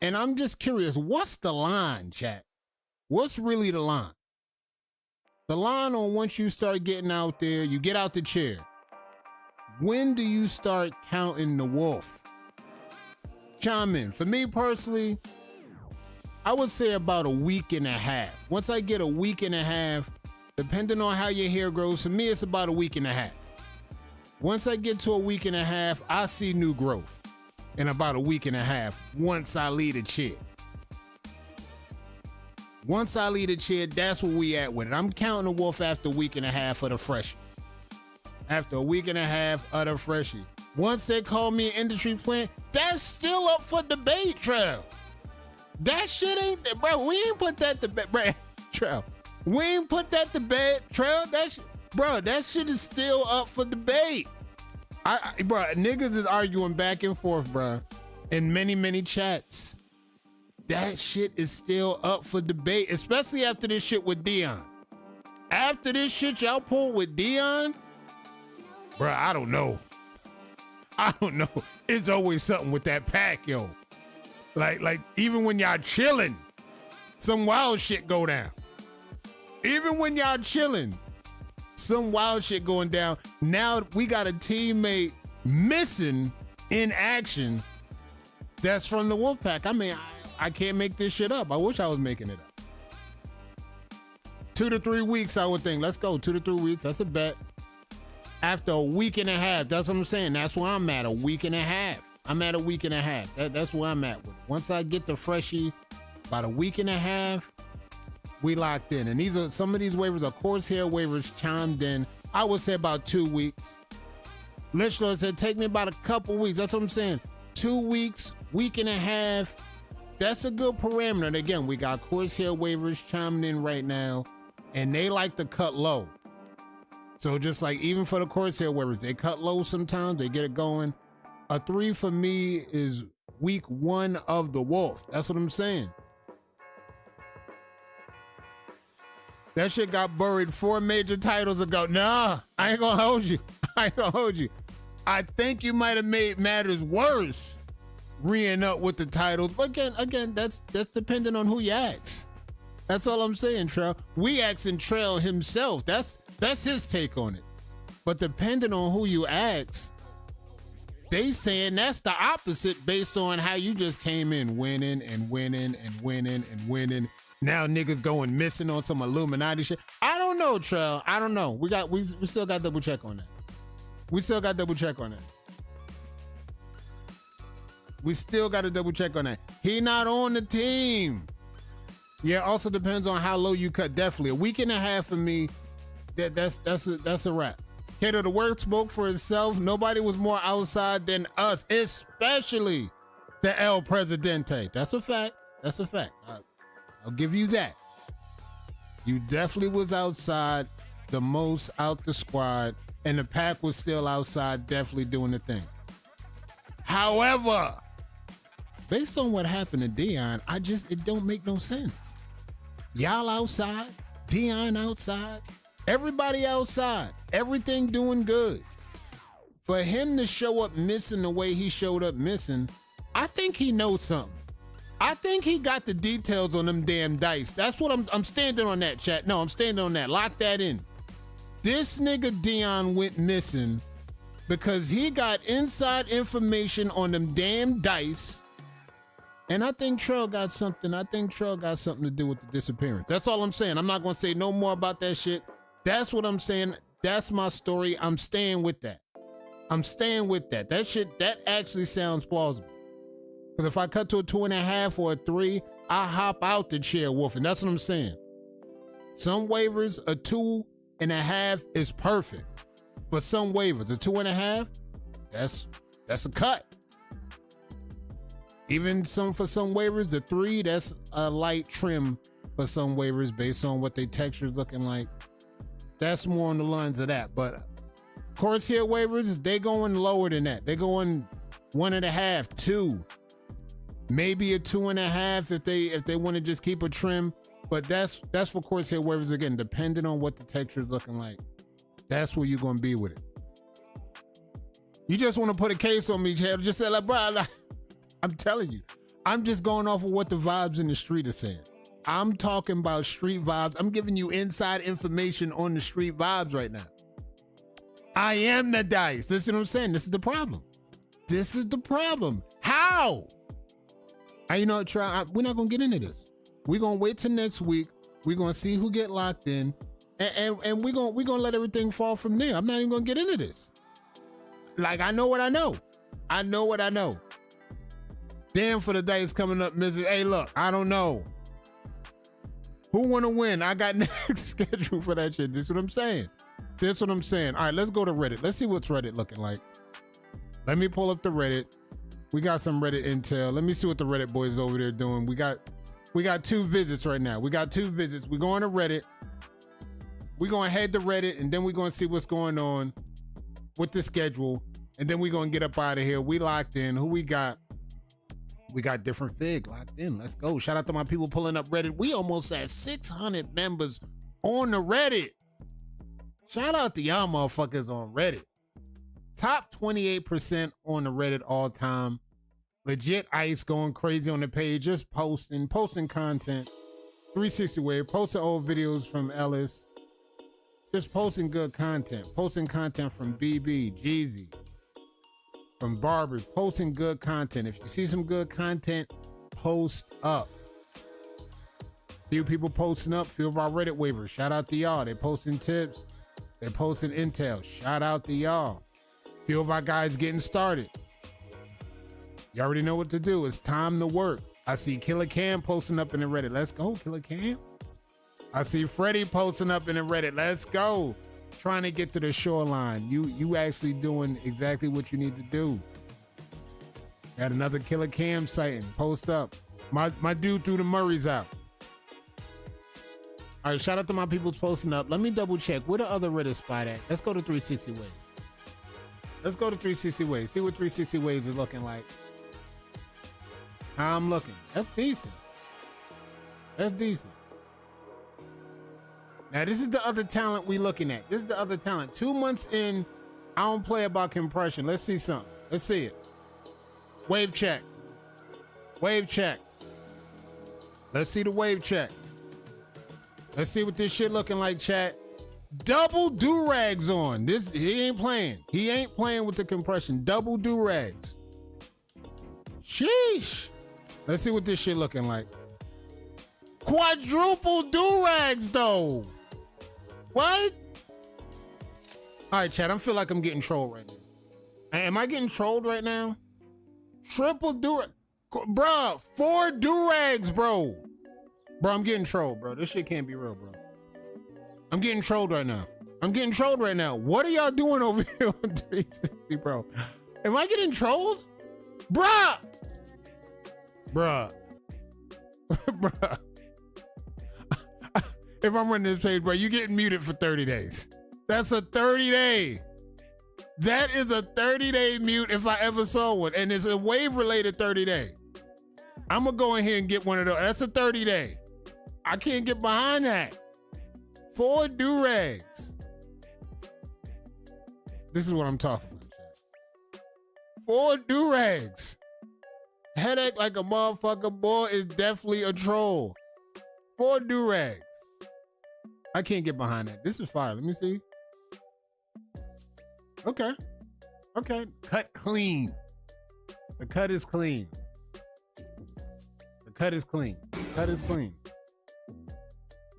and I'm just curious, what's the line, chat? What's really the line? The line on once you start getting out there, you get out the chair. When do you start counting the wolf? Chime in. For me personally, I would say about a week and a half. Once I get a week and a half, depending on how your hair grows, for me, it's about a week and a half. Once I get to a week and a half, I see new growth in about a week and a half once I leave the chair. Once I leave the chair, that's where we at with it. I'm counting the wolf after a week and a half of the freshie. After a week and a half of the freshie. Once they call me an industry plant, that's still up for debate, Trell. That shit ain't, bro, we ain't put that to bed, bro. Trell, we ain't put that to bed, Trell. That shit is still up for debate. Bro, niggas is arguing back and forth, bro, in many chats. That shit is still up for debate, especially after this shit with Dion. After this shit y'all pulled with Dion, bro, I don't know. It's always something with that pack, yo. Like even when y'all chilling, some wild shit go down. Even when y'all chilling, some wild shit going down. Now we got a teammate missing in action that's from the Wolfpack. I mean, I can't make this shit up. I wish I was making it up. 2 to 3 weeks, I would think. Let's go, 2 to 3 weeks. That's a bet. After a week and a half, that's what I'm saying. That's where I'm at, a week and a half. I'm at a week and a half. That's where I'm at with it. Once I get the freshie, about a week and a half, we locked in. And some of these waivers are Corsair waivers chimed in. I would say about 2 weeks. Lichlord said, take me about a couple weeks. That's what I'm saying. 2 weeks, week and a half. That's a good parameter. And again, we got Corsair waivers chiming in right now, and they like to cut low. So just like even for the Corsair waivers, they cut low sometimes, they get it going. A 3 for me is week 1 of the Wolf. That's what I'm saying. That shit got buried 4 major titles ago. Nah, I ain't gonna hold you. I ain't gonna hold you. I think you might have made matters worse re-ing up with the titles. But again, that's dependent on who you ask. That's all I'm saying, Trail. We asking Trail himself. That's his take on it. But depending on who you ask, they saying that's the opposite based on how you just came in winning and winning and winning and winning. Now niggas going missing on some Illuminati shit. I don't know, Trail. I don't know. We still got double check on that. We still got double check on that. We still got to double check on that. He not on the team. Yeah, also depends on how low you cut. Definitely a week and a half for me. That's a wrap. Kato, the word spoke for itself. Nobody was more outside than us, especially the El Presidente. That's a fact. That's a fact. I'll give you that. You definitely was outside, the most out the squad, and the pack was still outside, definitely doing the thing. However, based on what happened to Dion, it don't make no sense. Y'all outside, Dion outside, everybody outside, everything doing good. For him to show up missing the way he showed up missing, I think he knows something. I think he got the details on them damn dice. That's what I'm standing on that, chat. No, I'm standing on that. Lock that in. This nigga Dion went missing because he got inside information on them damn dice. And I think Trell got something. I think Trell got something to do with the disappearance. That's all I'm saying. I'm not going to say no more about that shit. That's what I'm saying. That's my story. I'm staying with that. I'm staying with that. That shit, that actually sounds plausible. Because if I cut to a 2.5 or a 3, I hop out the chair wolfing. That's what I'm saying. Some waivers, a 2.5 is perfect. For some waivers, a 2.5, that's a cut. Even for some waivers, the 3, that's a light trim for some waivers based on what their texture's looking like. That's more on the lines of that. But Corsair waivers, they going lower than that. They going 1.5, 2. Maybe a 2.5 if they want to just keep a trim. But that's for Corsair waivers again, depending on what the texture is looking like. That's where you're gonna be with it. You just want to put a case on me, Chad. Just say like, bro, I'm telling you, I'm just going off of what the vibes in the street are saying. I'm talking about street vibes. I'm giving you inside information on the street vibes right now. I am the dice. This is what I'm saying. This is the problem. This is the problem. How? You know, we're not gonna get into this. We're gonna wait till next week. We're gonna see who get locked in, and we're gonna let everything fall from there. I'm not even gonna get into this. Like, I know what I know. I know what I know. Damn for the dice coming up, Mrs. Hey, look, I don't know. Who wanna win? I got next schedule for that shit. This is what I'm saying. This is what I'm saying. All right, let's go to Reddit. Let's see what's Reddit looking like. Let me pull up the Reddit. We got some Reddit intel. Let me see what the Reddit boys over there doing. We got 2 visits right now. We got 2 visits. We're going to Reddit. We're going to head to Reddit, and then we're going to see what's going on with the schedule. And then we're going to get up out of here. We locked in. Who we got? We got Different Fig locked in. Let's go. Shout out to my people pulling up Reddit. We almost at 600 members on the Reddit. Shout out to y'all motherfuckers on Reddit. Top 28% on the Reddit all time. Legit Ice going crazy on the page, just posting content. 360 Wave, posting old videos from Ellis. Just posting good content. Posting content from BB, Jeezy, from Barbers. Posting good content. If you see some good content, post up. Few people posting up, few of our Reddit waivers. Shout out to y'all. They posting tips. They're posting intel. Shout out to y'all. Few of our guys getting started. You already know what to do. It's time to work. I see Killer Cam posting up in the Reddit. Let's go, Killer Cam. I see Freddie posting up in the Reddit. Let's go. trying to get to the shoreline. You actually doing exactly what you need to do. Got another Killer Cam sighting. Post up. My dude threw the Murrays out. All right, shout out to my people's posting up. Let me double check. Where the other Reddit spot at? Let's go to 360 Waves. Let's go to 360 Waves. See what 360 Waves is looking like. How I'm looking. That's decent. That's decent. Now, this is the other talent we looking at. This is the other talent. 2 months in, I don't play about compression. Let's see something. Let's see it. Wave check. Wave check. Let's see the wave check. Let's see what this shit looking like, chat. Double do-rags on. This, he ain't playing. He ain't playing with the compression. Double do-rags. Sheesh. Let's see what this shit looking like. Quadruple do-rags, though. What? All right, chat, I feel like I'm getting trolled right now. Am I getting trolled right now? Triple do-rag. Bruh, 4 do-rags, bro. Bro, I'm getting trolled, bro. This shit can't be real, bro. I'm getting trolled right now. I'm getting trolled right now. What are y'all doing over here on 360, bro? Am I getting trolled? Bruh! Bruh. Bruh. If I'm running this page, bro, you getting muted for 30 days. That's a 30-day. That is a 30-day mute if I ever saw one. And it's a wave-related 30-day. I'm going to go in here and get one of those. That's a 30-day. I can't get behind that. 4 do-rags. This is what I'm talking about, chat. 4 do-rags. Headache like a motherfucker, boy, is definitely a troll. 4 do-rags. I can't get behind that. This is fire. Let me see. Okay. Okay. Cut clean. The cut is clean. The cut is clean. The cut is clean.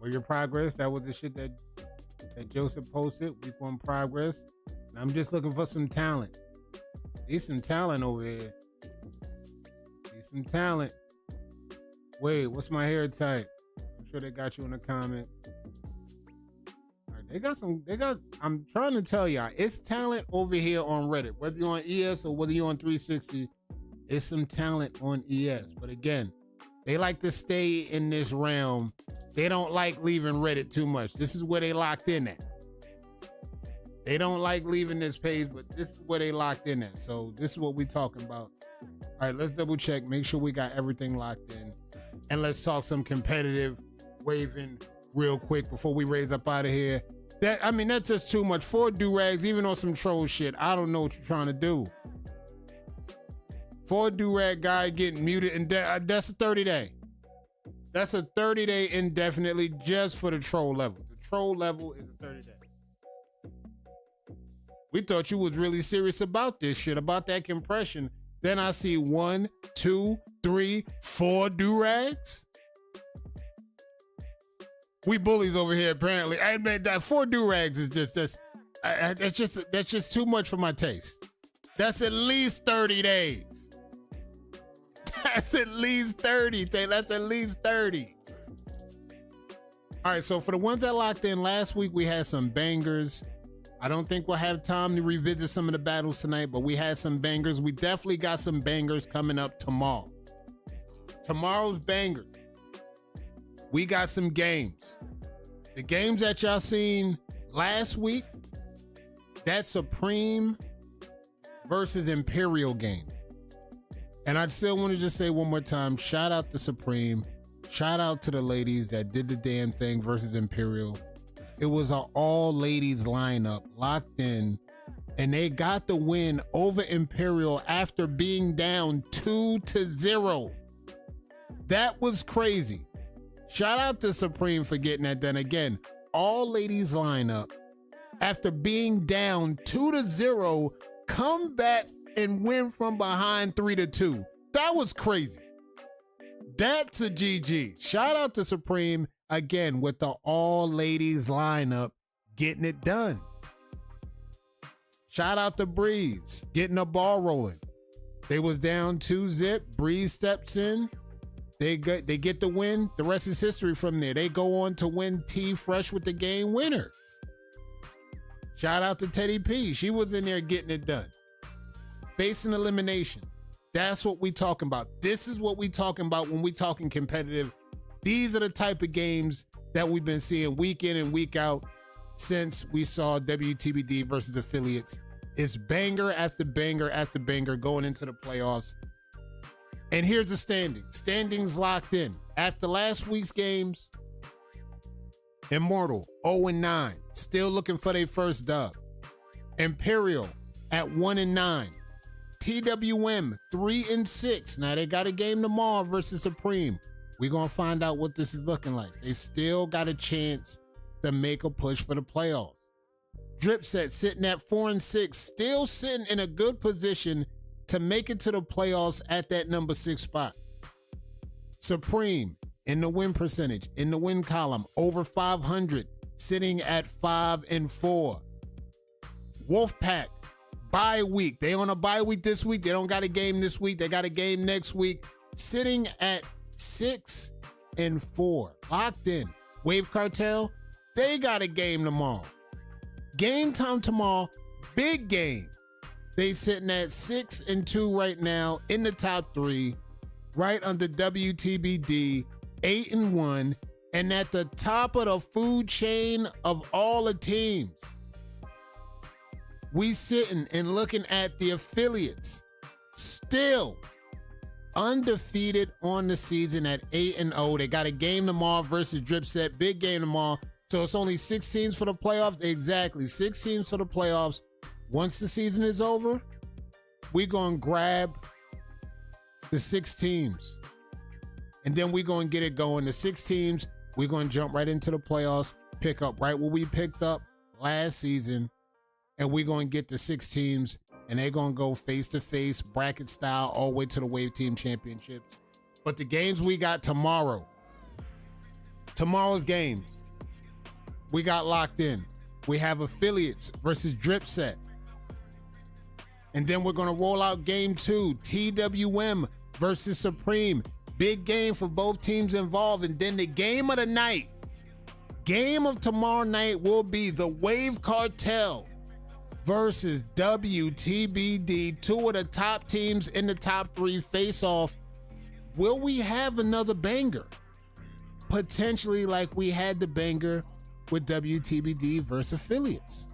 Where your progress? That was the shit that Joseph posted. Week 1 progress. And I'm just looking for some talent. See some talent over here. See some talent. Wait, what's my hair type? I'm sure they got you in the comments. I'm trying to tell y'all, it's talent over here on Reddit. Whether you're on ES or whether you're on 360, it's some talent on ES. But again, they like to stay in this realm. They don't like leaving Reddit too much. This is where they locked in at. They don't like leaving this page, but this is where they locked in at. So this is what we're talking about. All right, let's double check, make sure we got everything locked in. And let's talk some competitive waving real quick before we raise up out of here. That's just too much. 4 do-rags, even on some troll shit. I don't know what you're trying to do. 4 do-rag guy getting muted, and that's a 30-day. That's a 30-day indefinitely just for the troll level. The troll level is a 30-day. We thought you was really serious about this shit, about that compression. Then I see 1, 2, 3, 4 do-rags. We bullies over here, apparently. I admit that 4 do-rags is that's just too much for my taste. That's at least 30 days. That's at least 30. That's at least 30. All right, so for the ones that locked in last week, we had some bangers. I don't think we'll have time to revisit some of the battles tonight, but we had some bangers. We definitely got some bangers coming up tomorrow. Tomorrow's bangers. We got some games. The games that y'all seen last week, that Supreme versus Imperial game. And I still want to just say one more time, shout out to Supreme. Shout out to the ladies that did the damn thing versus Imperial. It was an all ladies lineup locked in, and they got the win over Imperial after being down 2-0. That was crazy. Shout out to Supreme for getting that done. Again, all ladies lineup after being down 2-0, come back and win from behind 3-2. That was crazy. That's a GG. Shout out to Supreme again with the all ladies lineup getting it done. Shout out to Breeze getting the ball rolling. They was down 2-0. Breeze steps in. They get the win. The rest is history from there. They go on to win T Fresh with the game winner. Shout out to Teddy P. She was in there getting it done. Facing elimination. That's what we talking about. This is what we talking about when we talking competitive. These are the type of games that we've been seeing week in and week out since we saw WTBD versus affiliates. It's banger after banger after banger going into the playoffs. And here's the standings. Standings locked in. After last week's games, Immortal 0-9, still looking for their first dub. Imperial at 1-9. TWM 3-6. Now they got a game tomorrow versus Supreme. We're gonna find out what this is looking like. They still got a chance to make a push for the playoffs. Dripset sitting at 4-6, still sitting in a good position to make it to the playoffs at that number 6 spot. Supreme in the win percentage, in the win column, over 500, sitting at 5-4. Wolfpack, bye week. They on a bye week this week. They don't got a game this week. They got a game next week, sitting at 6-4. Locked in. Wave Cartel, they got a game tomorrow. Game time tomorrow, big game. They sitting at 6-2 right now in the top 3, right under WTBD, 8-1, and at the top of the food chain of all the teams. We sitting and looking at the affiliates, still undefeated on the season at 8-0. They got a game tomorrow versus Dripset, big game tomorrow. So it's only 6 teams for the playoffs. Exactly, 6 teams for the playoffs. Once the season is over, we're going to grab the 6 teams. And then we're going to get it going. The 6 teams, we're going to jump right into the playoffs, pick up right where we picked up last season. And we're going to get the 6 teams, and they're going to go face-to-face, bracket style, all the way to the Wave Team Championships. But the games we got tomorrow, tomorrow's games, we got locked in. We have affiliates versus Dripset. And then we're going to roll out game 2, TWM versus Supreme. Big game for both teams involved. And then the game of the night, game of tomorrow night will be the Wave Cartel versus WTBD. 2 of the top teams in the top 3 face off. Will we have another banger? Potentially like we had the banger with WTBD versus affiliates.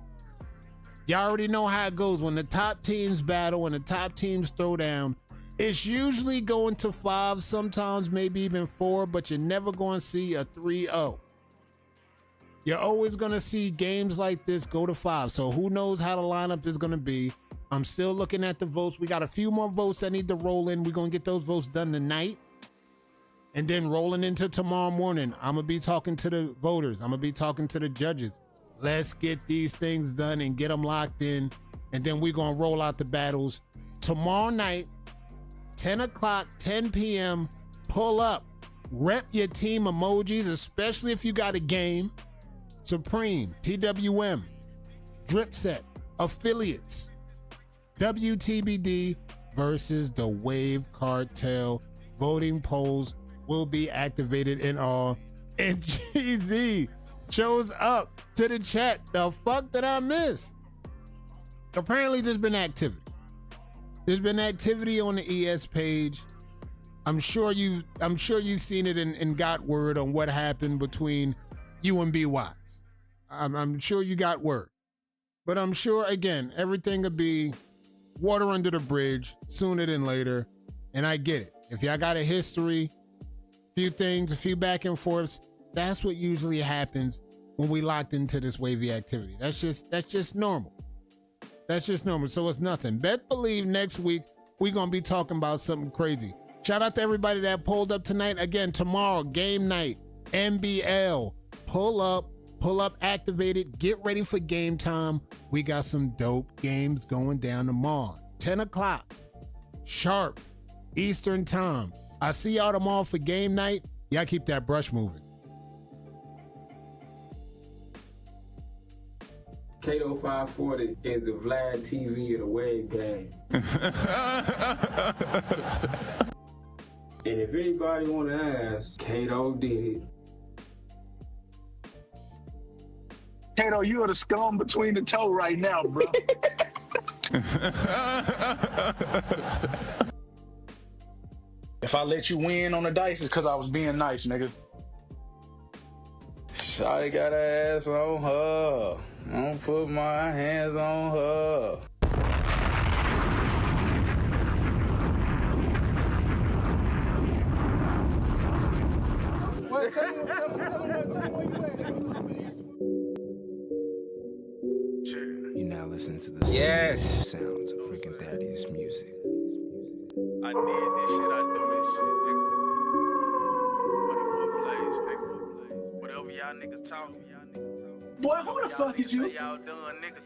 Y'all already know how it goes. When the top teams battle, when the top teams throw down, it's usually going to 5, sometimes maybe even 4, but you're never going to see a 3-0. You're always going to see games like this go to 5. So who knows how the lineup is going to be. I'm still looking at the votes. We got a few more votes that need to roll in. We're going to get those votes done tonight. And then rolling into tomorrow morning, I'm going to be talking to the voters. I'm going to be talking to the judges. Let's get these things done and get them locked in. And then we're going to roll out the battles tomorrow night, 10 o'clock, 10 p.m. Pull up. Rep your team emojis, especially if you got a game. Supreme, TWM, Dripset, affiliates, WTBD versus the Wave Cartel. Voting polls will be activated in all. And GZ shows up to the chat. The fuck did I miss? Apparently there's been activity. There's been activity on the ES page. I'm sure you've seen it and got word on what happened between you and BWISE. I'm sure you got word. But I'm sure, again, everything will be water under the bridge sooner than later. And I get it. If y'all got a history, few things, a few back and forths, that's what usually happens when we locked into this wavy activity. That's just normal. That's just normal. So it's nothing. Bet believe next week we're going to be talking about something crazy. Shout out to everybody that pulled up tonight. Again, tomorrow, game night, NBL. Pull up, activated. Get ready for game time. We got some dope games going down tomorrow. 10 o'clock, sharp, Eastern time. I see y'all tomorrow for game night. Y'all keep that brush moving. Kato 540 is the Vlad TV of the Wave game. And if anybody want to ask, Kato did it. Kato, you are the scum between the toe right now, bro. If I let you win on the dice, it's because I was being nice, nigga. Shawty got her ass on her. Don't put my hands on her. You're now listening to the smooth sounds of Rick and Thaddeus music. I did this shit, I do this shit, nigga. Whatever y'all niggas talking, Boy, who the fuck is you? y'all done, nigga.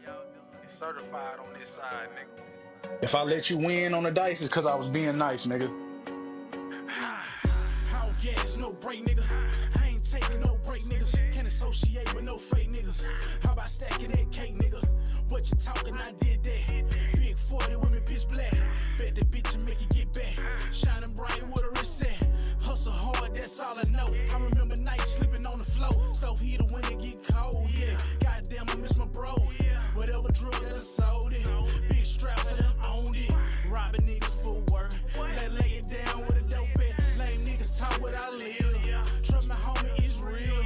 It's certified on this side, nigga. If I let you win on the dice, it's because I was being nice, nigga. I don't gas, no break, nigga. I ain't taking no break, niggas. Can't associate with no fake niggas. How about stacking that cake, nigga? What you talking? I did that. Big 40 with me, pitch black. Bet that bitch and make it get back. Shining bright with a wrist set. Hustle hard, that's all I know. I remember nights sleeping on the floor. Stove heater when it get cold, yeah. Goddamn, I miss my bro. Whatever drug I done sold it. Big straps, I done owned it. Robbing niggas full work. Lay it down with a dope bet. Lame niggas talk what I live. Trust my homie, it's real.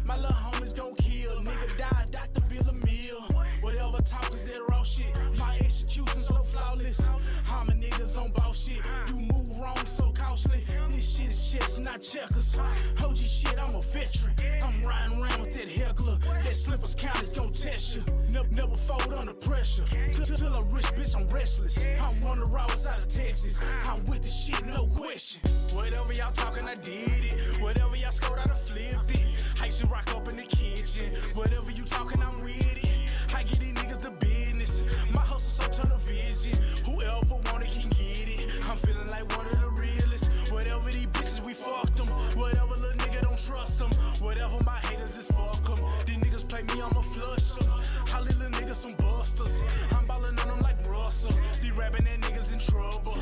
My little homies gon' kill. Nigga die, Dr. Bill a meal. Whatever talk is that raw shit. My execution so flawless. How my niggas on boss shit. You move wrong so costly. This shit is chess, not checkers. OG shit, I'm a veteran. I'm riding around with that heckler. That slippers count is gon' test you. Never fold under pressure. Till a rich bitch, I'm restless. I'm one of the robbers out of Texas. I'm with the shit, no question. Whatever y'all talking, I did it. Whatever y'all scored, I done flipped it. I used to rock up in the kitchen. Whatever you talking, I'm with it. I get these niggas the business. My hustle so ton of vision. Whoever want it can get it. I'm feeling like one of the realest. Whatever these bitches, we fucked them. Whatever little nigga don't trust them. Whatever my haters is fuck them. These niggas play me, I'ma flush them. How little niggas some busters. I'm ballin' on them like Russell. These rapping that niggas in trouble.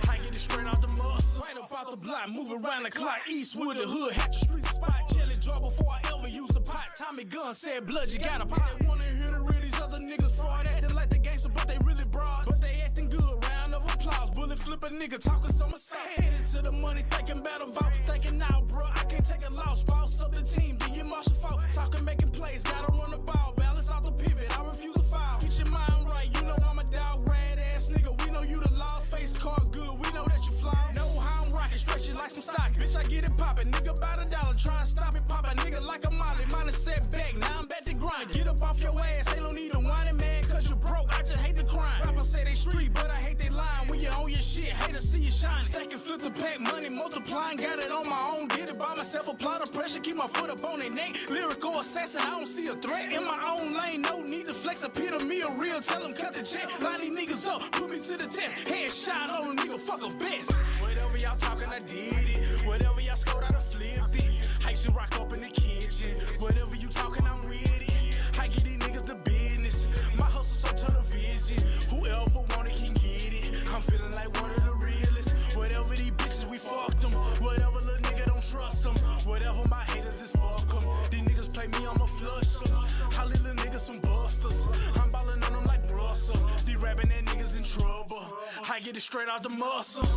I get it straight out the muscle. Right up out the block, move around the clock. Eastwood, the hood, hat the street spot. Jelly jar before I ever used the pot. Tommy gun said blood, you gotta pop. They wanna hear the real, these other niggas fraud. Acting like they gangster, but they really broad. But they acting good, round of applause. Bullet flip a nigga, talking some assault. Headed to the money, thinking about a vote. Thinking now, bro, I can't take a loss. Boss up the team, do you marshal fault? Talking, making plays, gotta run the ball. Balance off the pivot, I refuse to foul. Get your mind right, you know I'm a dog, rad ass nigga. We know you the law, face card good, we know that you fly. Know how I'm rocking, stretch it like some stock. Bitch, I get it poppin', nigga about $1. Try and stop it, pop a nigga like a molly. Mine is set back, now I'm back to grind. Get up off your ass, ain't no need to whine it, man, cause you broke. I just hate the crime. Rappers say they street, but I hate they line. When you own your shit, hate to see you shine. Stack and flip the pack, money multiplying. Got it on my own, did it by myself. Apply the pressure, keep my foot up on their neck. Lyrical assassin, I don't see a threat. In my own lane, no need to flex. Appear to me a real, tell them cut the check. Line these niggas up, put me to the test. Headshot on a nigga, fuck a vest. Whatever y'all talking, I did it. Whatever y'all scored, I done flipped it. I used to rock up in the kitchen. Whatever you talking, I'm with it. I get these niggas the business. My hustle so ton of vision. Whoever want it can get it. I'm feeling like one of the realest. Whatever these bitches, we fucked them. Whatever little nigga don't trust them. Whatever my haters is fuck them. These niggas play me, I'ma flush them. How little niggas some busters. I'm ballin' on them like Russell. These rapping that niggas in trouble. I get it straight out the muscle.